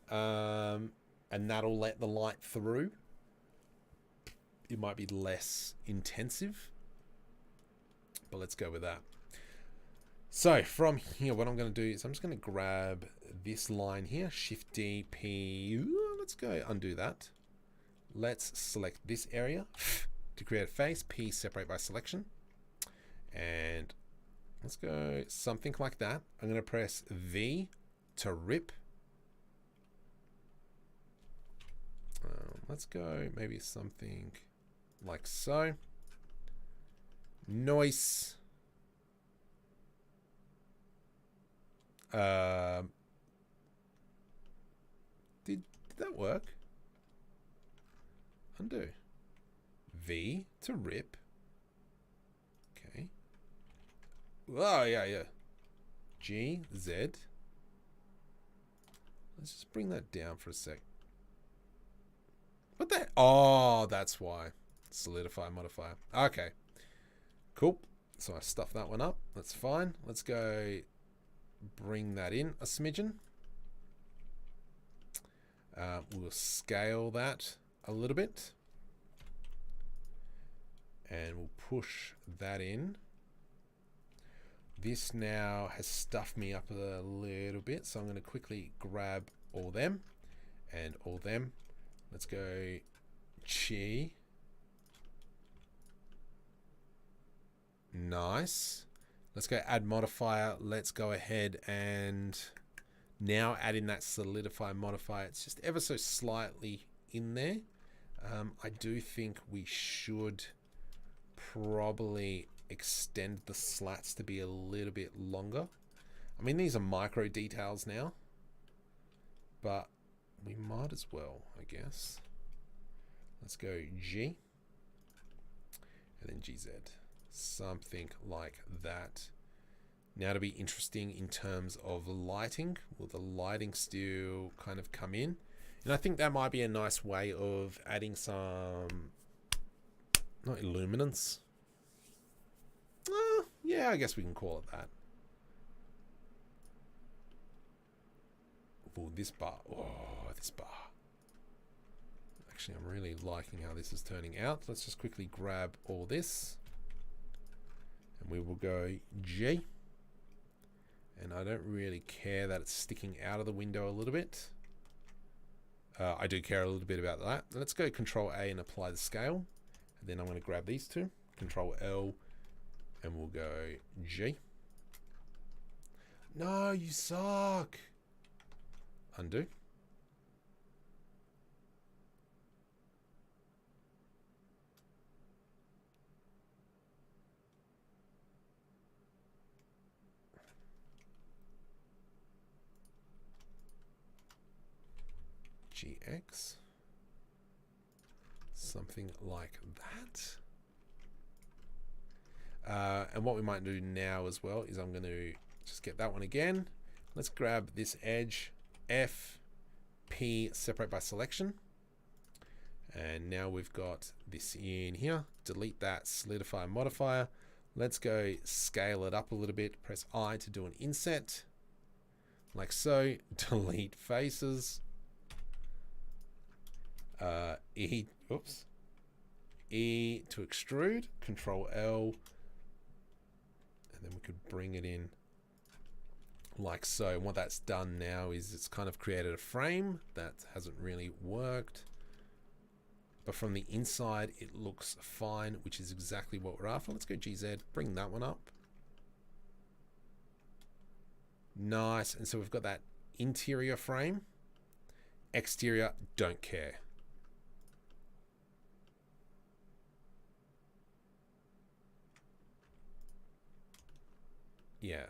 And that'll let the light through. It might be less intensive. But let's go with that. So from here, what I'm going to do is I'm just going to grab this line here. Shift D, P. Ooh, let's go undo that. Let's select this area. To create a face, P, separate by selection. And let's go something like that. I'm going to press V to rip. Let's go maybe something like so. Noise. Did that work? Undo. V to rip. Okay. Oh, yeah. G, Z. Let's just bring that down for a sec. What the? Oh, that's why. Solidify modifier. Okay. Cool. So I stuffed that one up. That's fine. Let's go bring that in a smidgen. We'll scale that a little bit. And we'll push that in. This now has stuffed me up a little bit. So I'm going to quickly grab all them and all them. Let's go Chi. Nice. Let's go add modifier. Let's go ahead and now add in that solidify modifier. It's just ever so slightly in there. I do think we should probably extend the slats to be a little bit longer. I mean, these are micro details now, but we might as well, I guess. Let's go G and then GZ. Something like that. Now to be interesting in terms of lighting. Will the lighting still kind of come in? And I think that might be a nice way of adding some, not illuminance. Yeah, I guess we can call it that. Oh, this bar. Oh, this bar. Actually, I'm really liking how this is turning out. Let's just quickly grab all this. And we will go G. And I don't really care that it's sticking out of the window a little bit. I do care a little bit about that. Let's go Control A and apply the scale. And then I'm going to grab these two. Control L. And we'll go G. No, you suck. Undo. GX. Something like that. And what we might do now as well is I'm going to just get that one again. Let's grab this edge, F, P, separate by selection. And now we've got this in here. Delete that solidify modifier. Let's go scale it up a little bit. Press I to do an inset. Like so. Delete faces. E to extrude. Control L. And then we could bring it in like so. And what that's done now is it's kind of created a frame that hasn't really worked. But from the inside, it looks fine, which is exactly what we're after. Let's go GZ, bring that one up. Nice. And so we've got that interior frame. Exterior, don't care. Yeah.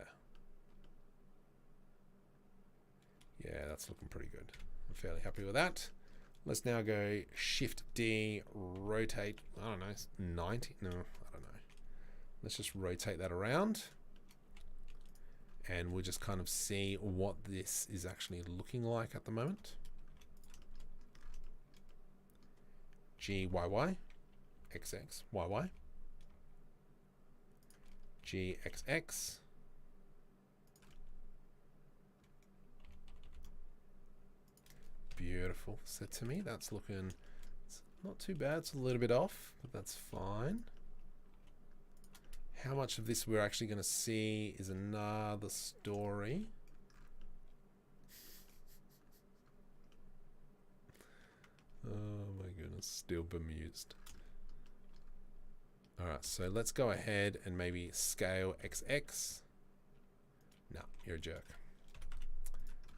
Yeah, that's looking pretty good. I'm fairly happy with that. Let's now go Shift D, rotate, I don't know, 90? No, I don't know. Let's just rotate that around. And we'll just kind of see what this is actually looking like at the moment. GYY, XX, YY, GXX. Beautiful. So to me, that's looking, it's not too bad. It's a little bit off, but that's fine. How much of this we're actually going to see is another story. Oh my goodness, still bemused. All right, so let's go ahead and maybe scale XX. No, you're a jerk.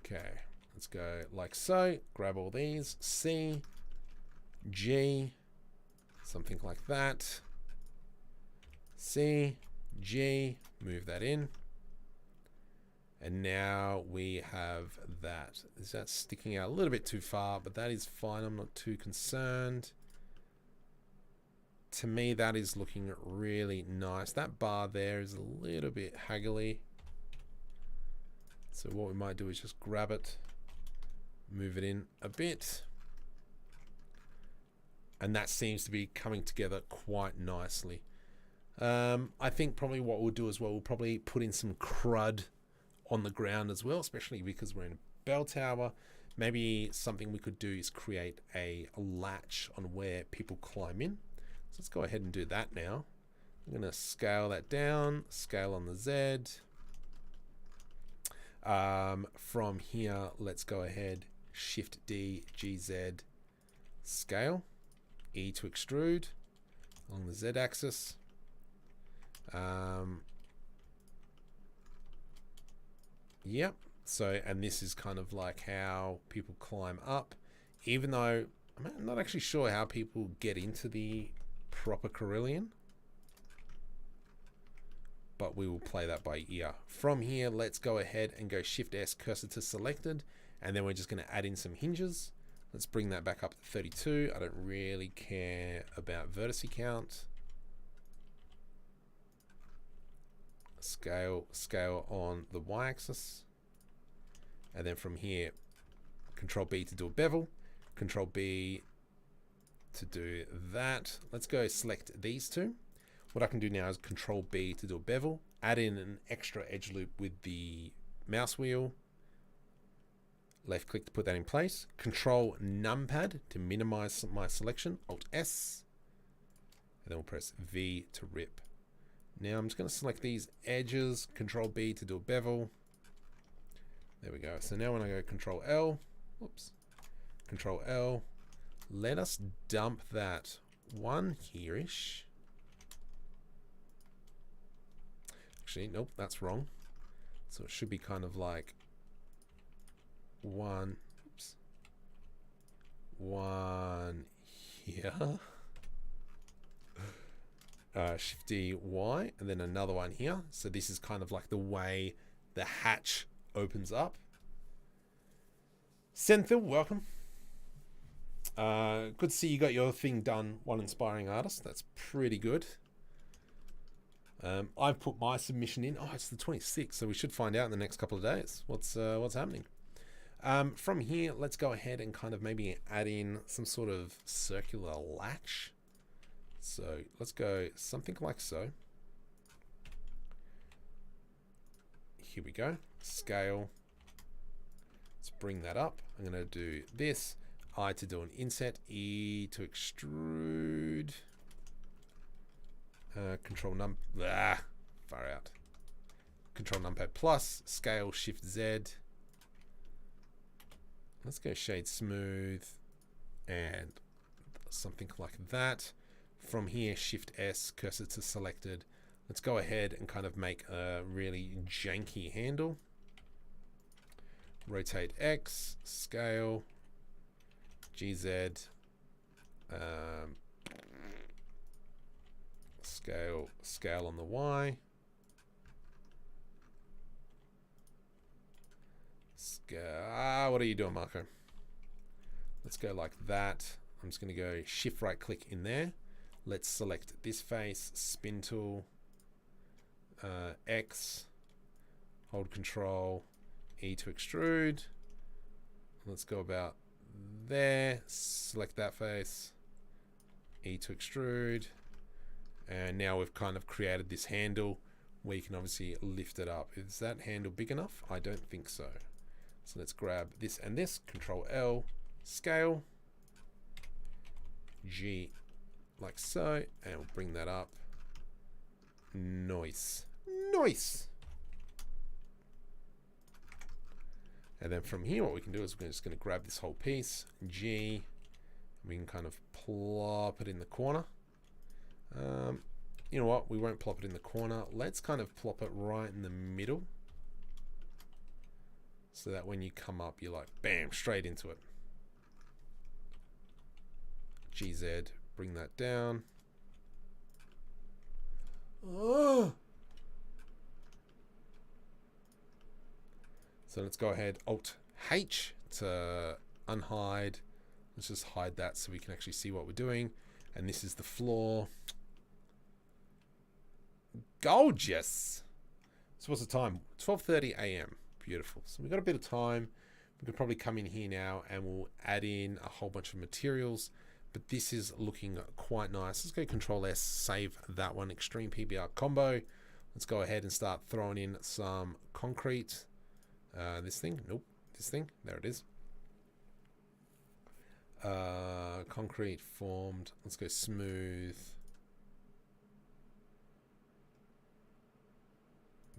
Okay. Let's go like so, grab all these, C, G, something like that. C, G, move that in. And now we have that. Is that sticking out a little bit too far, but that is fine. I'm not too concerned. To me, that is looking really nice. That bar there is a little bit haggly. So what we might do is just grab it, move it in a bit, and that seems to be coming together quite nicely. I think probably what we'll do as well, we'll probably put in some crud on the ground as well, especially because we're in a bell tower. Maybe something we could do is create a latch on where people climb in. So let's go ahead and do that now. I'm going to scale that down, scale on the Z. From here, let's go ahead, Shift D, GZ, scale, E to extrude along the Z axis. Yep. So, and this is kind of like how people climb up, even though I'm not actually sure how people get into the proper Carillion, but we will play that by ear. From here, let's go ahead and go Shift S, cursor to selected, and then we're just going to add in some hinges. Let's bring that back up to 32. I don't really care about vertice count. Scale on the y-axis. And then from here, Control B to do a bevel, Control B to do that. Let's go select these two. What I can do now is Control B to do a bevel, add in an extra edge loop with the mouse wheel, left click to put that in place, Control numpad to minimize my selection, Alt S, and then we'll press V to rip. Now I'm just going to select these edges, Control B to do a bevel. There we go. So now when I go Control L, whoops, Control L, let us dump that one here-ish. Actually, nope, that's wrong. So it should be kind of like one, oops, one here. Shift D, Y, and then another one here. So this is kind of like the way the hatch opens up. Senthil, welcome. Good to see you got your thing done, One Inspiring Artist. That's pretty good. I've put my submission in. Oh, it's the 26th, so we should find out in the next couple of days what's happening. From here, let's go ahead and kind of maybe add in some sort of circular latch. So let's go something like so. Here we go. Scale. Let's bring that up. I'm going to do this. I to do an inset. E to extrude. Control far out. Control numpad plus. Scale shift Z. Let's go shade smooth. And something like that. From here, shift S, cursor to selected. Let's go ahead and kind of make a really janky handle. Rotate X, scale, GZ, scale on the Y. What are you doing, Marco? Let's go like that. I'm just going to go shift right click in there. Let's select this face, spin tool, X, hold control, E to extrude. Let's go about there, select that face, E to extrude. And now we've kind of created this handle where you can obviously lift it up. Is that handle big enough? I don't think so. So let's grab this and this, Control L, scale, G, like so, and we'll bring that up. Nice. Nice. And then from here, what we can do is we're just going to grab this whole piece, G, we can kind of plop it in the corner. You know what? We won't plop it in the corner. Let's kind of plop it right in the middle. So that when you come up, you're like, bam, straight into it. GZ, bring that down. Oh. So let's go ahead, Alt H to unhide. Let's just hide that so we can actually see what we're doing. And this is the floor. Gorgeous. So what's the time? 12:30 a.m. Beautiful. So we've got a bit of time. We could probably come in here now and we'll add in a whole bunch of materials. But this is looking quite nice. Let's go Control S, save that one, Extreme PBR combo. Let's go ahead and start throwing in some concrete. This thing, nope, this thing, there it is. Concrete formed. Let's go smooth.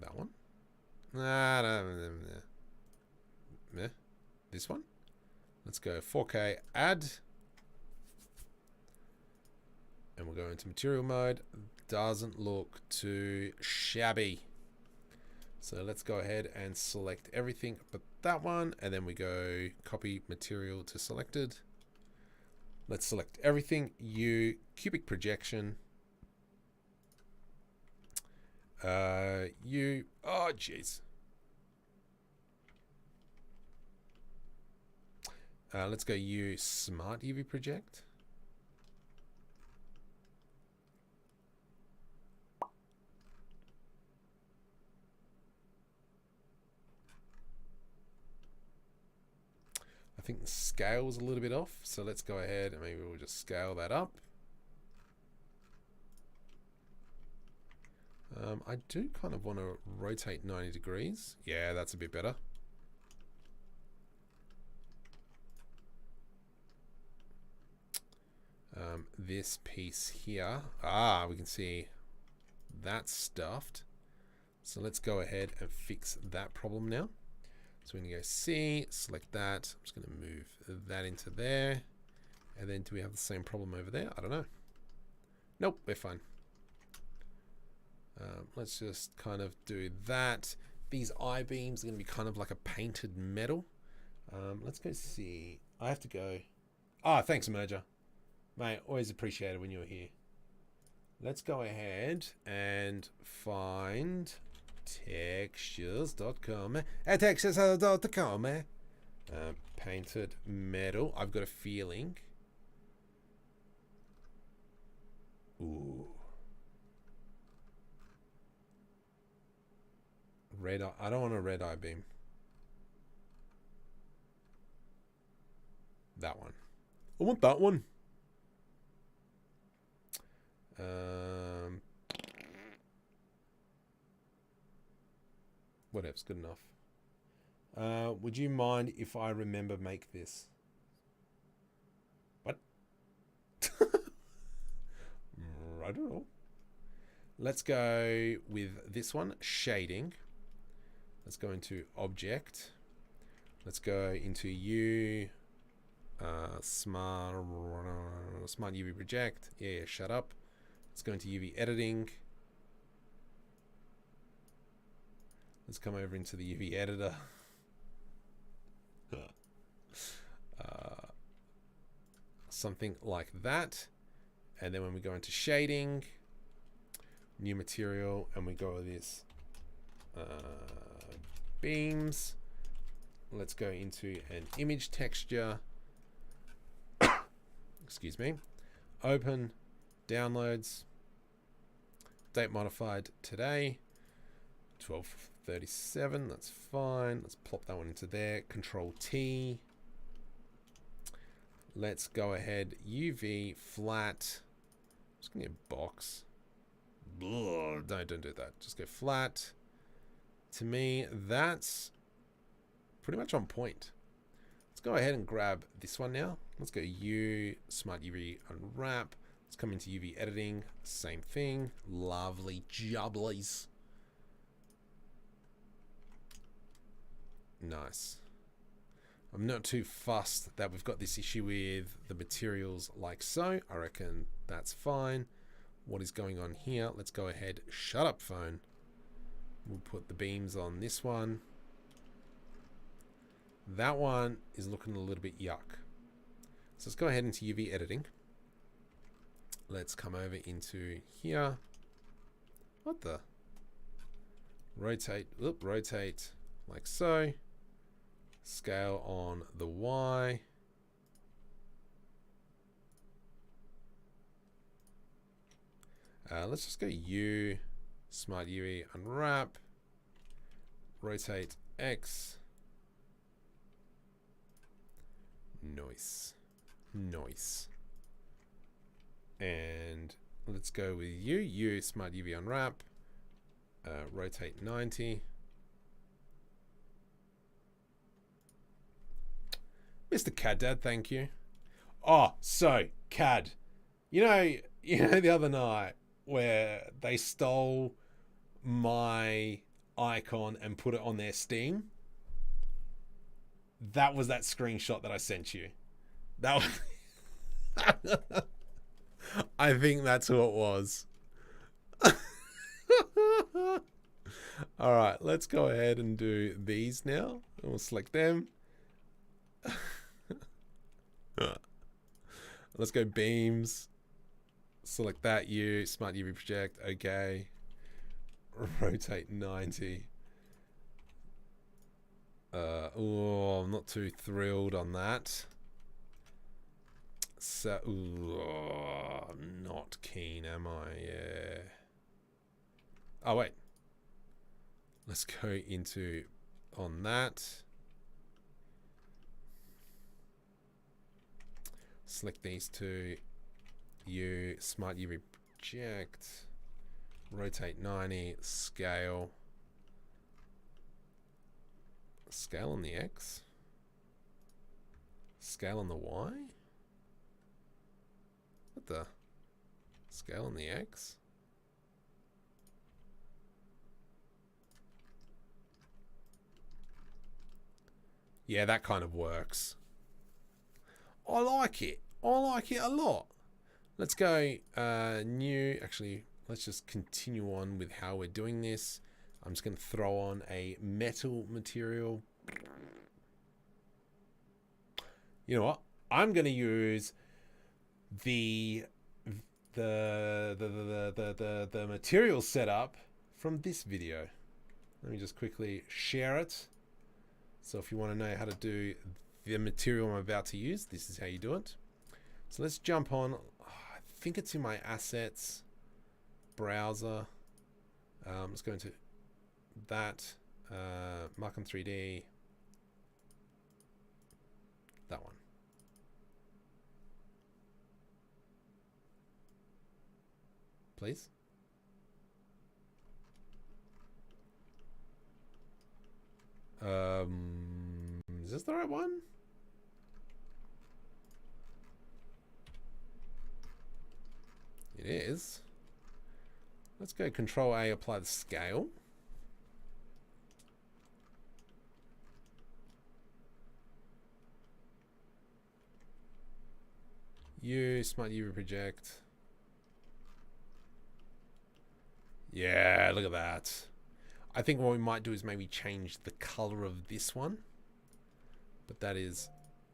That one. This one. Let's go 4K add. And we'll go into material mode. Doesn't look too shabby. So let's go ahead and select everything but that one. And then we go copy material to selected. Let's select everything. U, cubic projection. U, oh jeez. Let's go U, smart UV project. I think the scale was a little bit off, so let's go ahead and maybe we'll just scale that up. I do kind of want to rotate 90 degrees. Yeah, that's a bit better. This piece here, we can see that's stuffed. So let's go ahead and fix that problem now. So we're going to go C, select that. I'm just going to move that into there. And then do we have the same problem over there? I don't know. Nope, we're fine. Let's just kind of do that. These I-beams are going to be kind of like a painted metal. Let's go see. I have to go. Thanks, Merger. Mate, always appreciated when you're here. Let's go ahead and find textures.com. Textures.com. Painted metal. I've got a feeling. Ooh. Red eye. I don't want a red eye beam. That one. I want that one. Whatever's good enough. Would you mind if I remember make this? What? I don't know. Let's go with this one, shading. Let's go into object. Let's go into U, smart UV project. Yeah, shut up. Let's go into UV editing. Let's come over into the UV editor. Something like that. And then when we go into shading, new material, and we go with this beams. Let's go into an image texture. Excuse me. Open, downloads, date modified today, 12:37. That's fine. Let's plop that one into there. Control T. Let's go ahead. UV flat. Just gonna get a box. No, don't do that. Just go flat. To me, that's pretty much on point. Let's go ahead and grab this one now. Let's go U, Smart UV Unwrap. Let's come into UV editing. Same thing. Lovely jubblies. Nice. I'm not too fussed that we've got this issue with the materials like so. I reckon that's fine. What is going on here? Let's go ahead. Shut up, phone. We'll put the beams on this one. That one is looking a little bit yuck. So let's go ahead into UV editing. Let's come over into here. What the? Rotate. Oop, rotate like so. Scale on the Y. Let's just go U, Smart UV Unwrap, rotate X. Nice. And let's go with U, Smart UV Unwrap, rotate 90. Mr. CAD Dad, thank you. Oh, so CAD. You know the other night where they stole my icon and put it on their Steam? That was that screenshot that I sent you. That was I think that's who it was. All right, let's go ahead and do these now. We'll select them. Let's go beams. Select that U, Smart UV project. Okay. Rotate 90. Oh, I'm not too thrilled on that. So, I'm not keen, am I? Yeah. Oh, wait. Let's go into on that. Select these two. U, Smart UV project. Rotate 90. Scale. Scale on the X. Scale on the Y. What the? Scale on the X? Yeah, that kind of works. I like it. I like it a lot. Let's go new. Actually, let's just continue on with how we're doing this. I'm just going to throw on a metal material. You know what? I'm going to use the material setup from this video. Let me just quickly share it. So if you want to know how to do the material I'm about to use, this is how you do it. So let's jump on. I think it's in my assets browser. Let's go into that. Mark on 3D. That one. Please. Is this the right one? It is. Let's go Control A, apply the scale. Smart UV project. Yeah, look at that. I think what we might do is maybe change the color of this one. But that is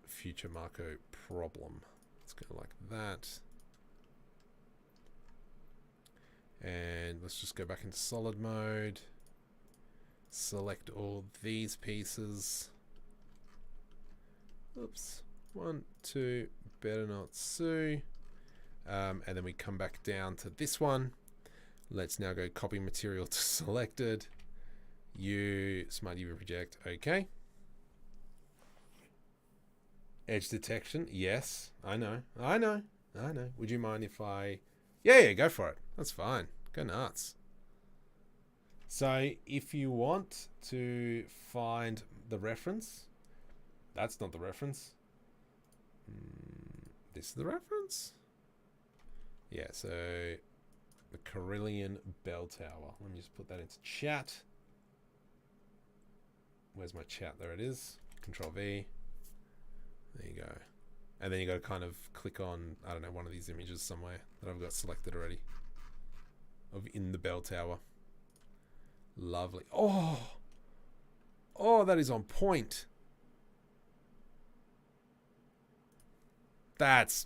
future Marco problem. Let's go like that. And let's just go back into solid mode. Select all these pieces. Oops. 1, 2, better not sue. And then we come back down to this one. Let's now go copy material to selected. Smart UV project. Okay. Edge detection. Yes. I know. Would you mind if I... Yeah, go for it. That's fine. Go nuts. So if you want to find the reference, that's not the reference. This is the reference? Yeah, so the Carillion Bell Tower. Let me just put that into chat. Where's my chat? There it is. Control V. There you go. And then you got to kind of click on, I don't know, one of these images somewhere that I've got selected already. Of in the bell tower. Lovely. Oh, that is on point. That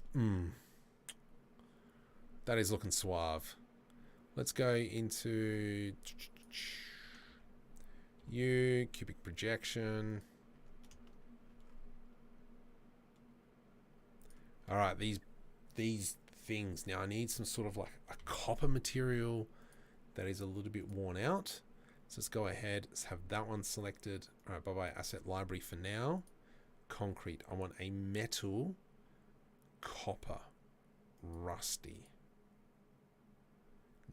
is looking suave. Let's go into cubic projection. All right, these things. Now I need some sort of like a copper material that is a little bit worn out. So let's go ahead. Let's have that one selected. All right, bye-bye asset library for now. Concrete. I want a metal copper rusty.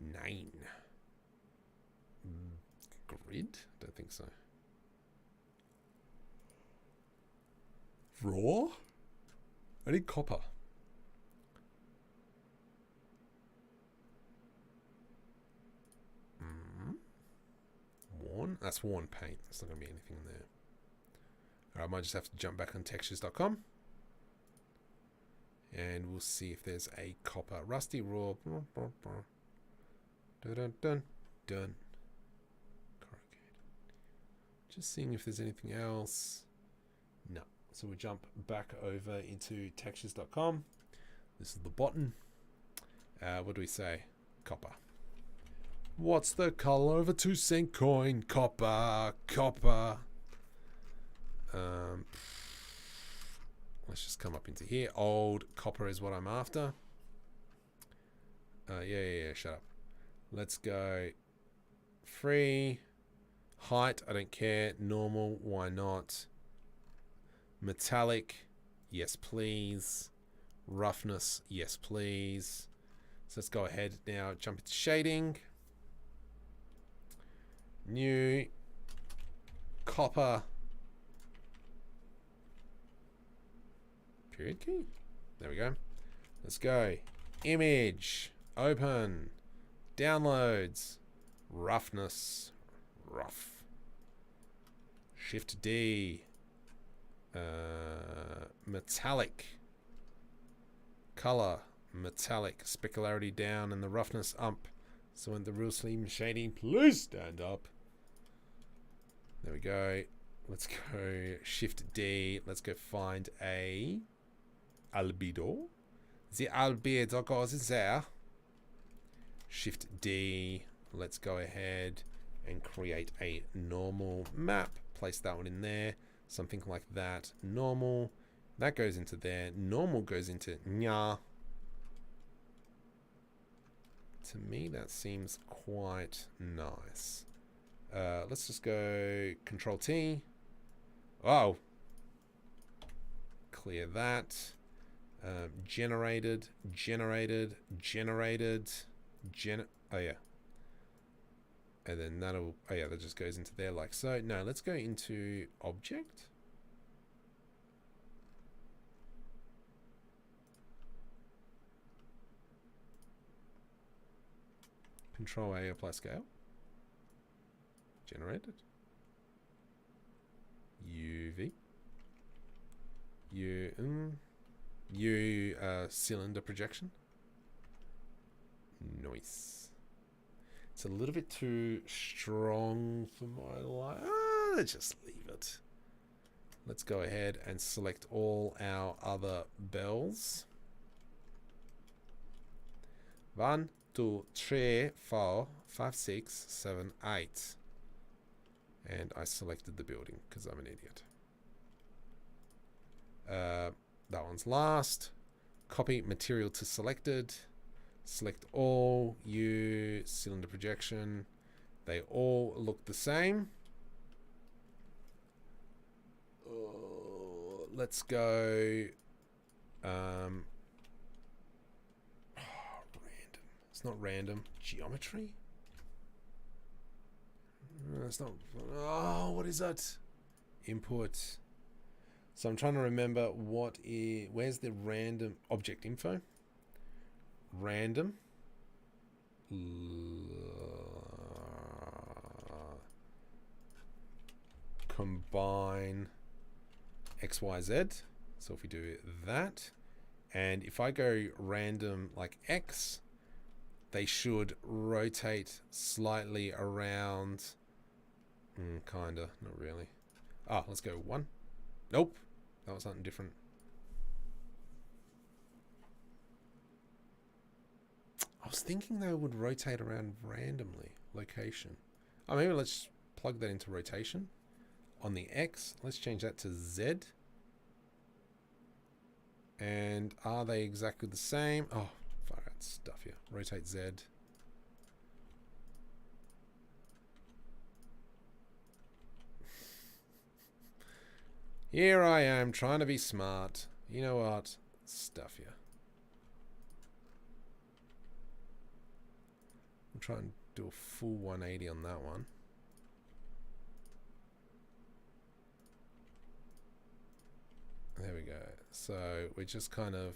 9. Grid? Don't think so. Raw? I need copper. Worn? That's worn paint. There's not going to be anything in there. Alright, I might just have to jump back on textures.com. And we'll see if there's a copper. Rusty raw. Dun. Corrugated. Just seeing if there's anything else. No. So we'll jump back over into textures.com. This is the button. What do we say? Copper. What's the color of a 2-cent coin? Copper. Let's just come up into here. Old copper is what I'm after. Yeah, shut up. Let's go free. Height, I don't care. Normal, why not? Metallic, yes please. Roughness, yes please. So let's go ahead now, jump into shading. New copper period key. There we go. Let's go. Image, open, downloads, roughness, rough. Shift D. Metallic. Color, metallic. Specularity down and the roughness up. So when the real slim shading, please stand up. There we go. Let's go Shift D. Let's go find a albedo. The albedo goes there. Shift D. Let's go ahead and create a normal map. Place that one in there. Something like that. Normal. That goes into there. Normal goes into nya. To me, that seems quite nice. Let's just go Control T. Oh, clear that. Generated. Oh yeah. And then that'll, oh yeah, that just goes into there like so. No, let's go into Object. Control A, apply scale. Generated. UV. Cylinder projection. Nice. It's a little bit too strong for my life. Let's just leave it. Let's go ahead and select all our other bells. 1, 2, 3, 4, 5, 6, 7, 8. And I selected the building because I'm an idiot. That one's last. Copy material to selected. Select all. Cylinder projection. They all look the same. Let's go. Random. It's not random. Geometry. It's not. Oh, what is that? Input. So I'm trying to remember where's the random object info? Random. Combine XYZ. So if we do that, and if I go random like X, they should rotate slightly around. Kinda, not really. Let's go 1. Nope, that was something different. I was thinking they would rotate around randomly. Location. Maybe let's plug that into rotation. On the X, let's change that to Z. And are they exactly the same? Oh, far out stuff here. Rotate Z. Here I am trying to be smart. You know what? Stuff here. I'll try and do a full 180 on that one. There we go. So we're just kind of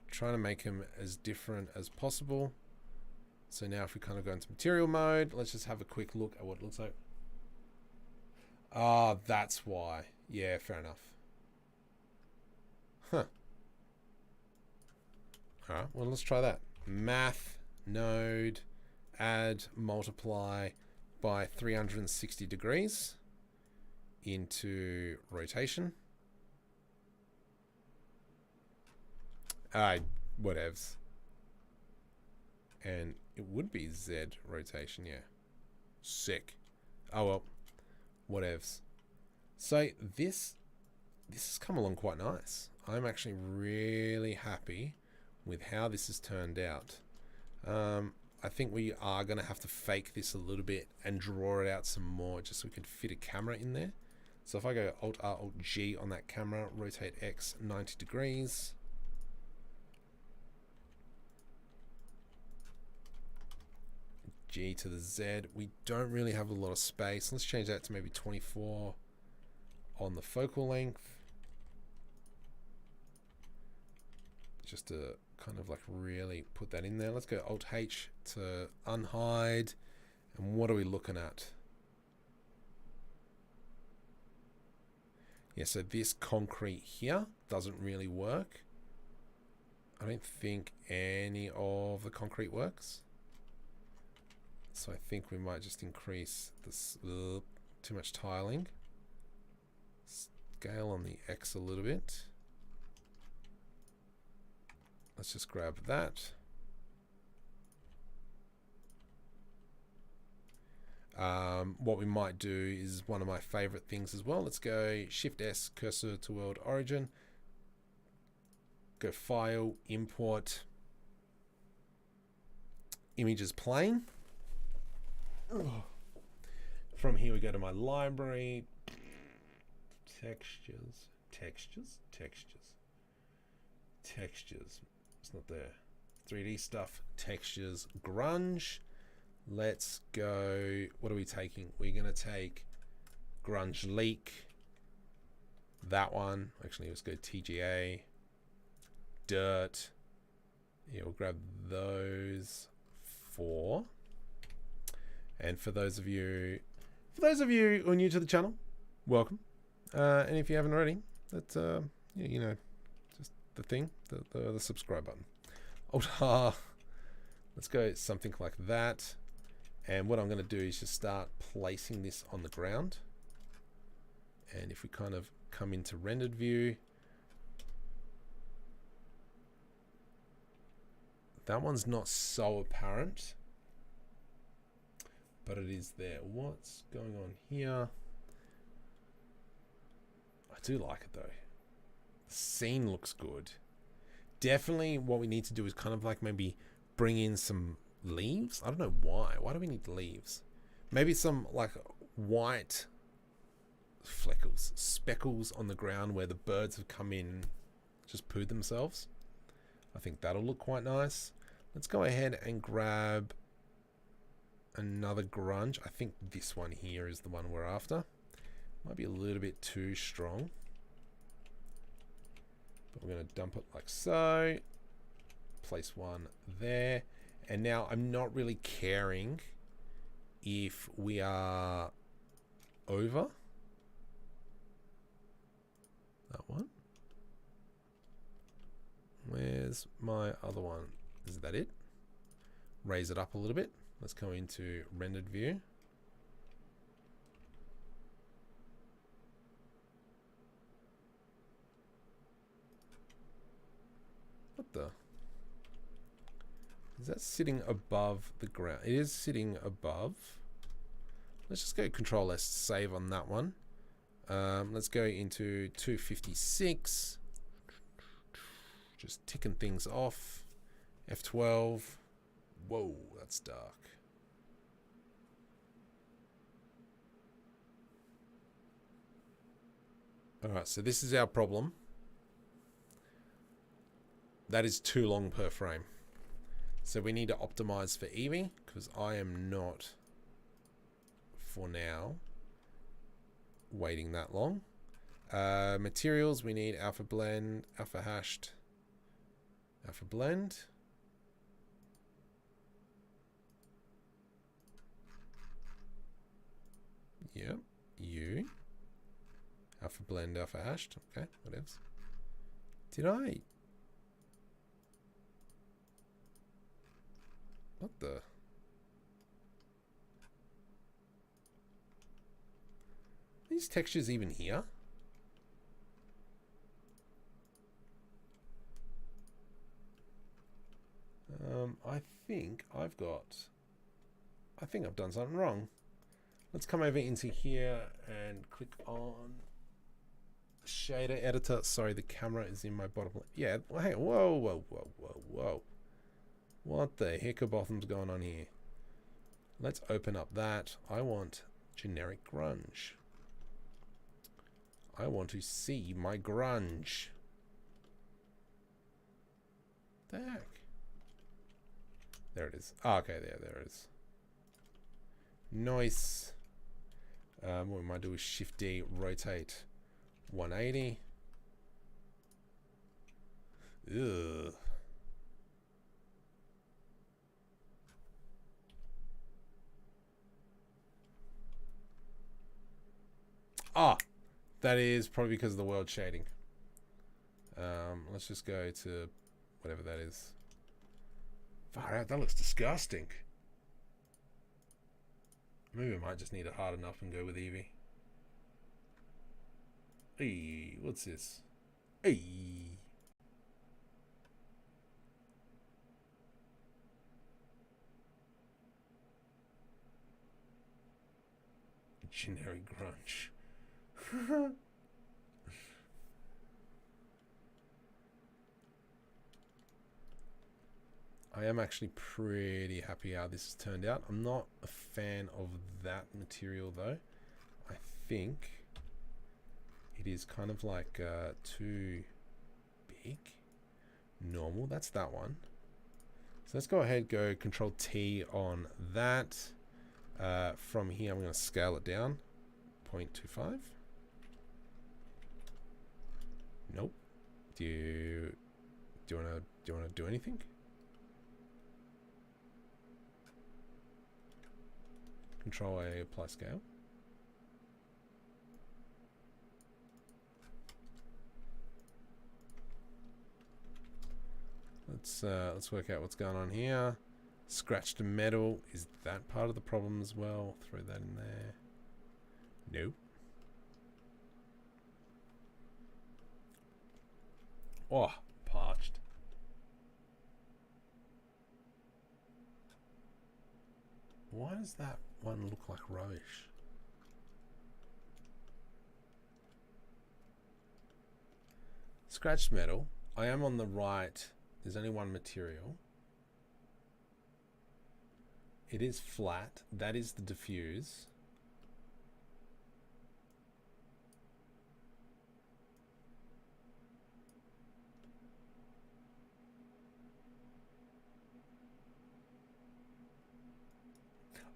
trying to make them as different as possible. So now if we kind of go into material mode, let's just have a quick look at what it looks like. That's why. Yeah, fair enough. Huh. Alright, well, let's try that. Math node, add, multiply by 360 degrees into rotation. Whatevs. And it would be Z rotation, yeah. Sick. Oh well. Whatevs. So this has come along quite nice. I'm actually really happy with how this has turned out. I think we are going to have to fake this a little bit and draw it out some more just so we can fit a camera in there. So if I go Alt-R, Alt-G on that camera, rotate X 90 degrees. G to the Z. We don't really have a lot of space. Let's change that to maybe 24 on the focal length. Just to kind of like really put that in there. Let's go Alt-H to unhide. And what are we looking at? Yeah, so this concrete here doesn't really work. I don't think any of the concrete works. So I think we might just increase this, too much tiling. Scale on the X a little bit. Let's just grab that. What we might do is one of my favorite things as well. Let's go Shift S, cursor to world origin. Go File, Import, Images Plane. From here we go to my library. Textures. It's not there. 3D stuff. Textures. Grunge. Let's go. What are we taking? We're going to take Grunge Leak. That one. Actually, let's go TGA. Dirt. Yeah, we'll grab those 4. And for those of you who are new to the channel, welcome. And if you haven't already, that's you know, just the thing, the subscribe button. Alt R. Let's go something like that. And what I'm going to do is just start placing this on the ground. And if we kind of come into rendered view, that one's not so apparent, but it is there. What's going on here? I do like it though. The scene looks good. Definitely what we need to do is kind of like maybe bring in some leaves. I don't know why. Why do we need leaves? Maybe some like white speckles on the ground where the birds have come in, just pooed themselves. I think that'll look quite nice. Let's go ahead and grab another grunge. I think this one here is the one we're after. Might be a little bit too strong, but we're going to dump it like so. Place one there. And now I'm not really caring if we are over that one. Where's my other one? Is that it? Raise it up a little bit. Let's go into rendered view. What the? Is that sitting above the ground? It is sitting above. Let's just go Control S, save on that one. Let's go into 256. Just ticking things off. F12. Whoa, that's dark. Alright, so this is our problem. That is too long per frame. So we need to optimize for Eevee, because I am not, for now, waiting that long. Materials, we need alpha blend, alpha hashed, alpha blend. Yep, you. Alpha blend, alpha hashed. Okay, what else? Did I? What the? Are these textures even here? I think I've done something wrong. Let's come over into here and click on shader editor. Sorry, the camera is in my bottom left. Yeah, hey, whoa. What the hickerbotham's going on here? Let's open up that. I want generic grunge. I want to see my grunge. The heck? There it is. Oh, okay, there it is. Nice. What we might do is Shift D, rotate 180. Ugh. Ah, that is probably because of the world shading. Let's just go to whatever that is. Far out, that looks disgusting. Maybe I might just need it hard enough and go with Eevee. Hey, what's this? Hey. Generic grunge. I am actually pretty happy how this has turned out. I'm not a fan of that material though. I think it is kind of like too big. Normal, that's that one. So let's go ahead, go Control T on that. From here, I'm going to scale it down, 0.25. Nope. Do you want to do anything? Control A, apply scale. Let's work out what's going on here. Scratched metal, is that part of the problem as well? Throw that in there. Nope. Oh, parched. Why does that one look like rubbish? Scratched metal. I am on the right. There's only one material. It is flat. That is the diffuse.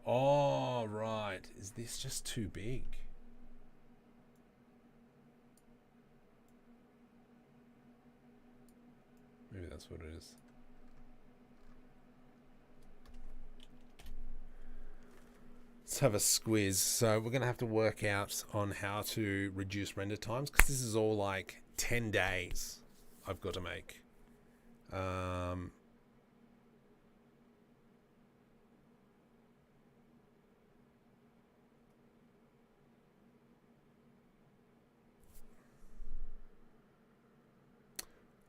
Oh, right. Is this just too big? Maybe that's what it is. Let's have a squiz. So we're going to have to work out on how to reduce render times, because this is all like 10 days I've got to make.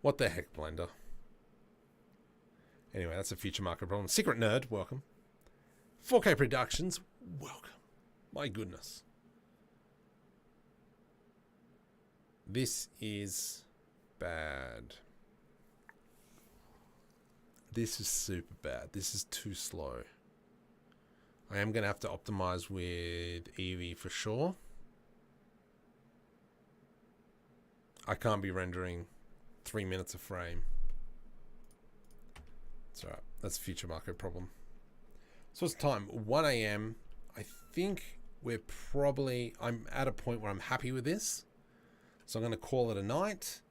What the heck, Blender? Anyway, that's a future market problem. Secret Nerd, welcome. 4K Productions, welcome. My goodness. This is bad. This is super bad. This is too slow. I am going to have to optimize with Eevee for sure. I can't be rendering 3 minutes a frame. It's alright. That's a future market problem. So it's time, 1 a.m. I think I'm at a point where I'm happy with this. So I'm going to call it a night.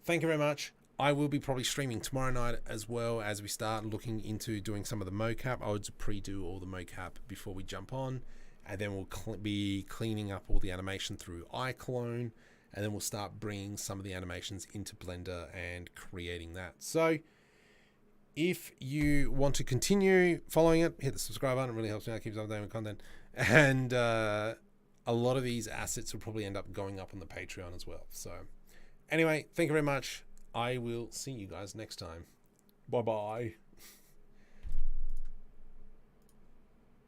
Thank you very much. I will be probably streaming tomorrow night as well, as we start looking into doing some of the mocap. I would pre-do all the mocap before we jump on. And then we'll be cleaning up all the animation through iClone. And then we'll start bringing some of the animations into Blender and creating that. So if you want to continue following it, hit the subscribe button. It really helps me out, keeps updating with content. And a lot of these assets will probably end up going up on the Patreon as well. So anyway, thank you very much. I will see you guys next time. Bye-bye.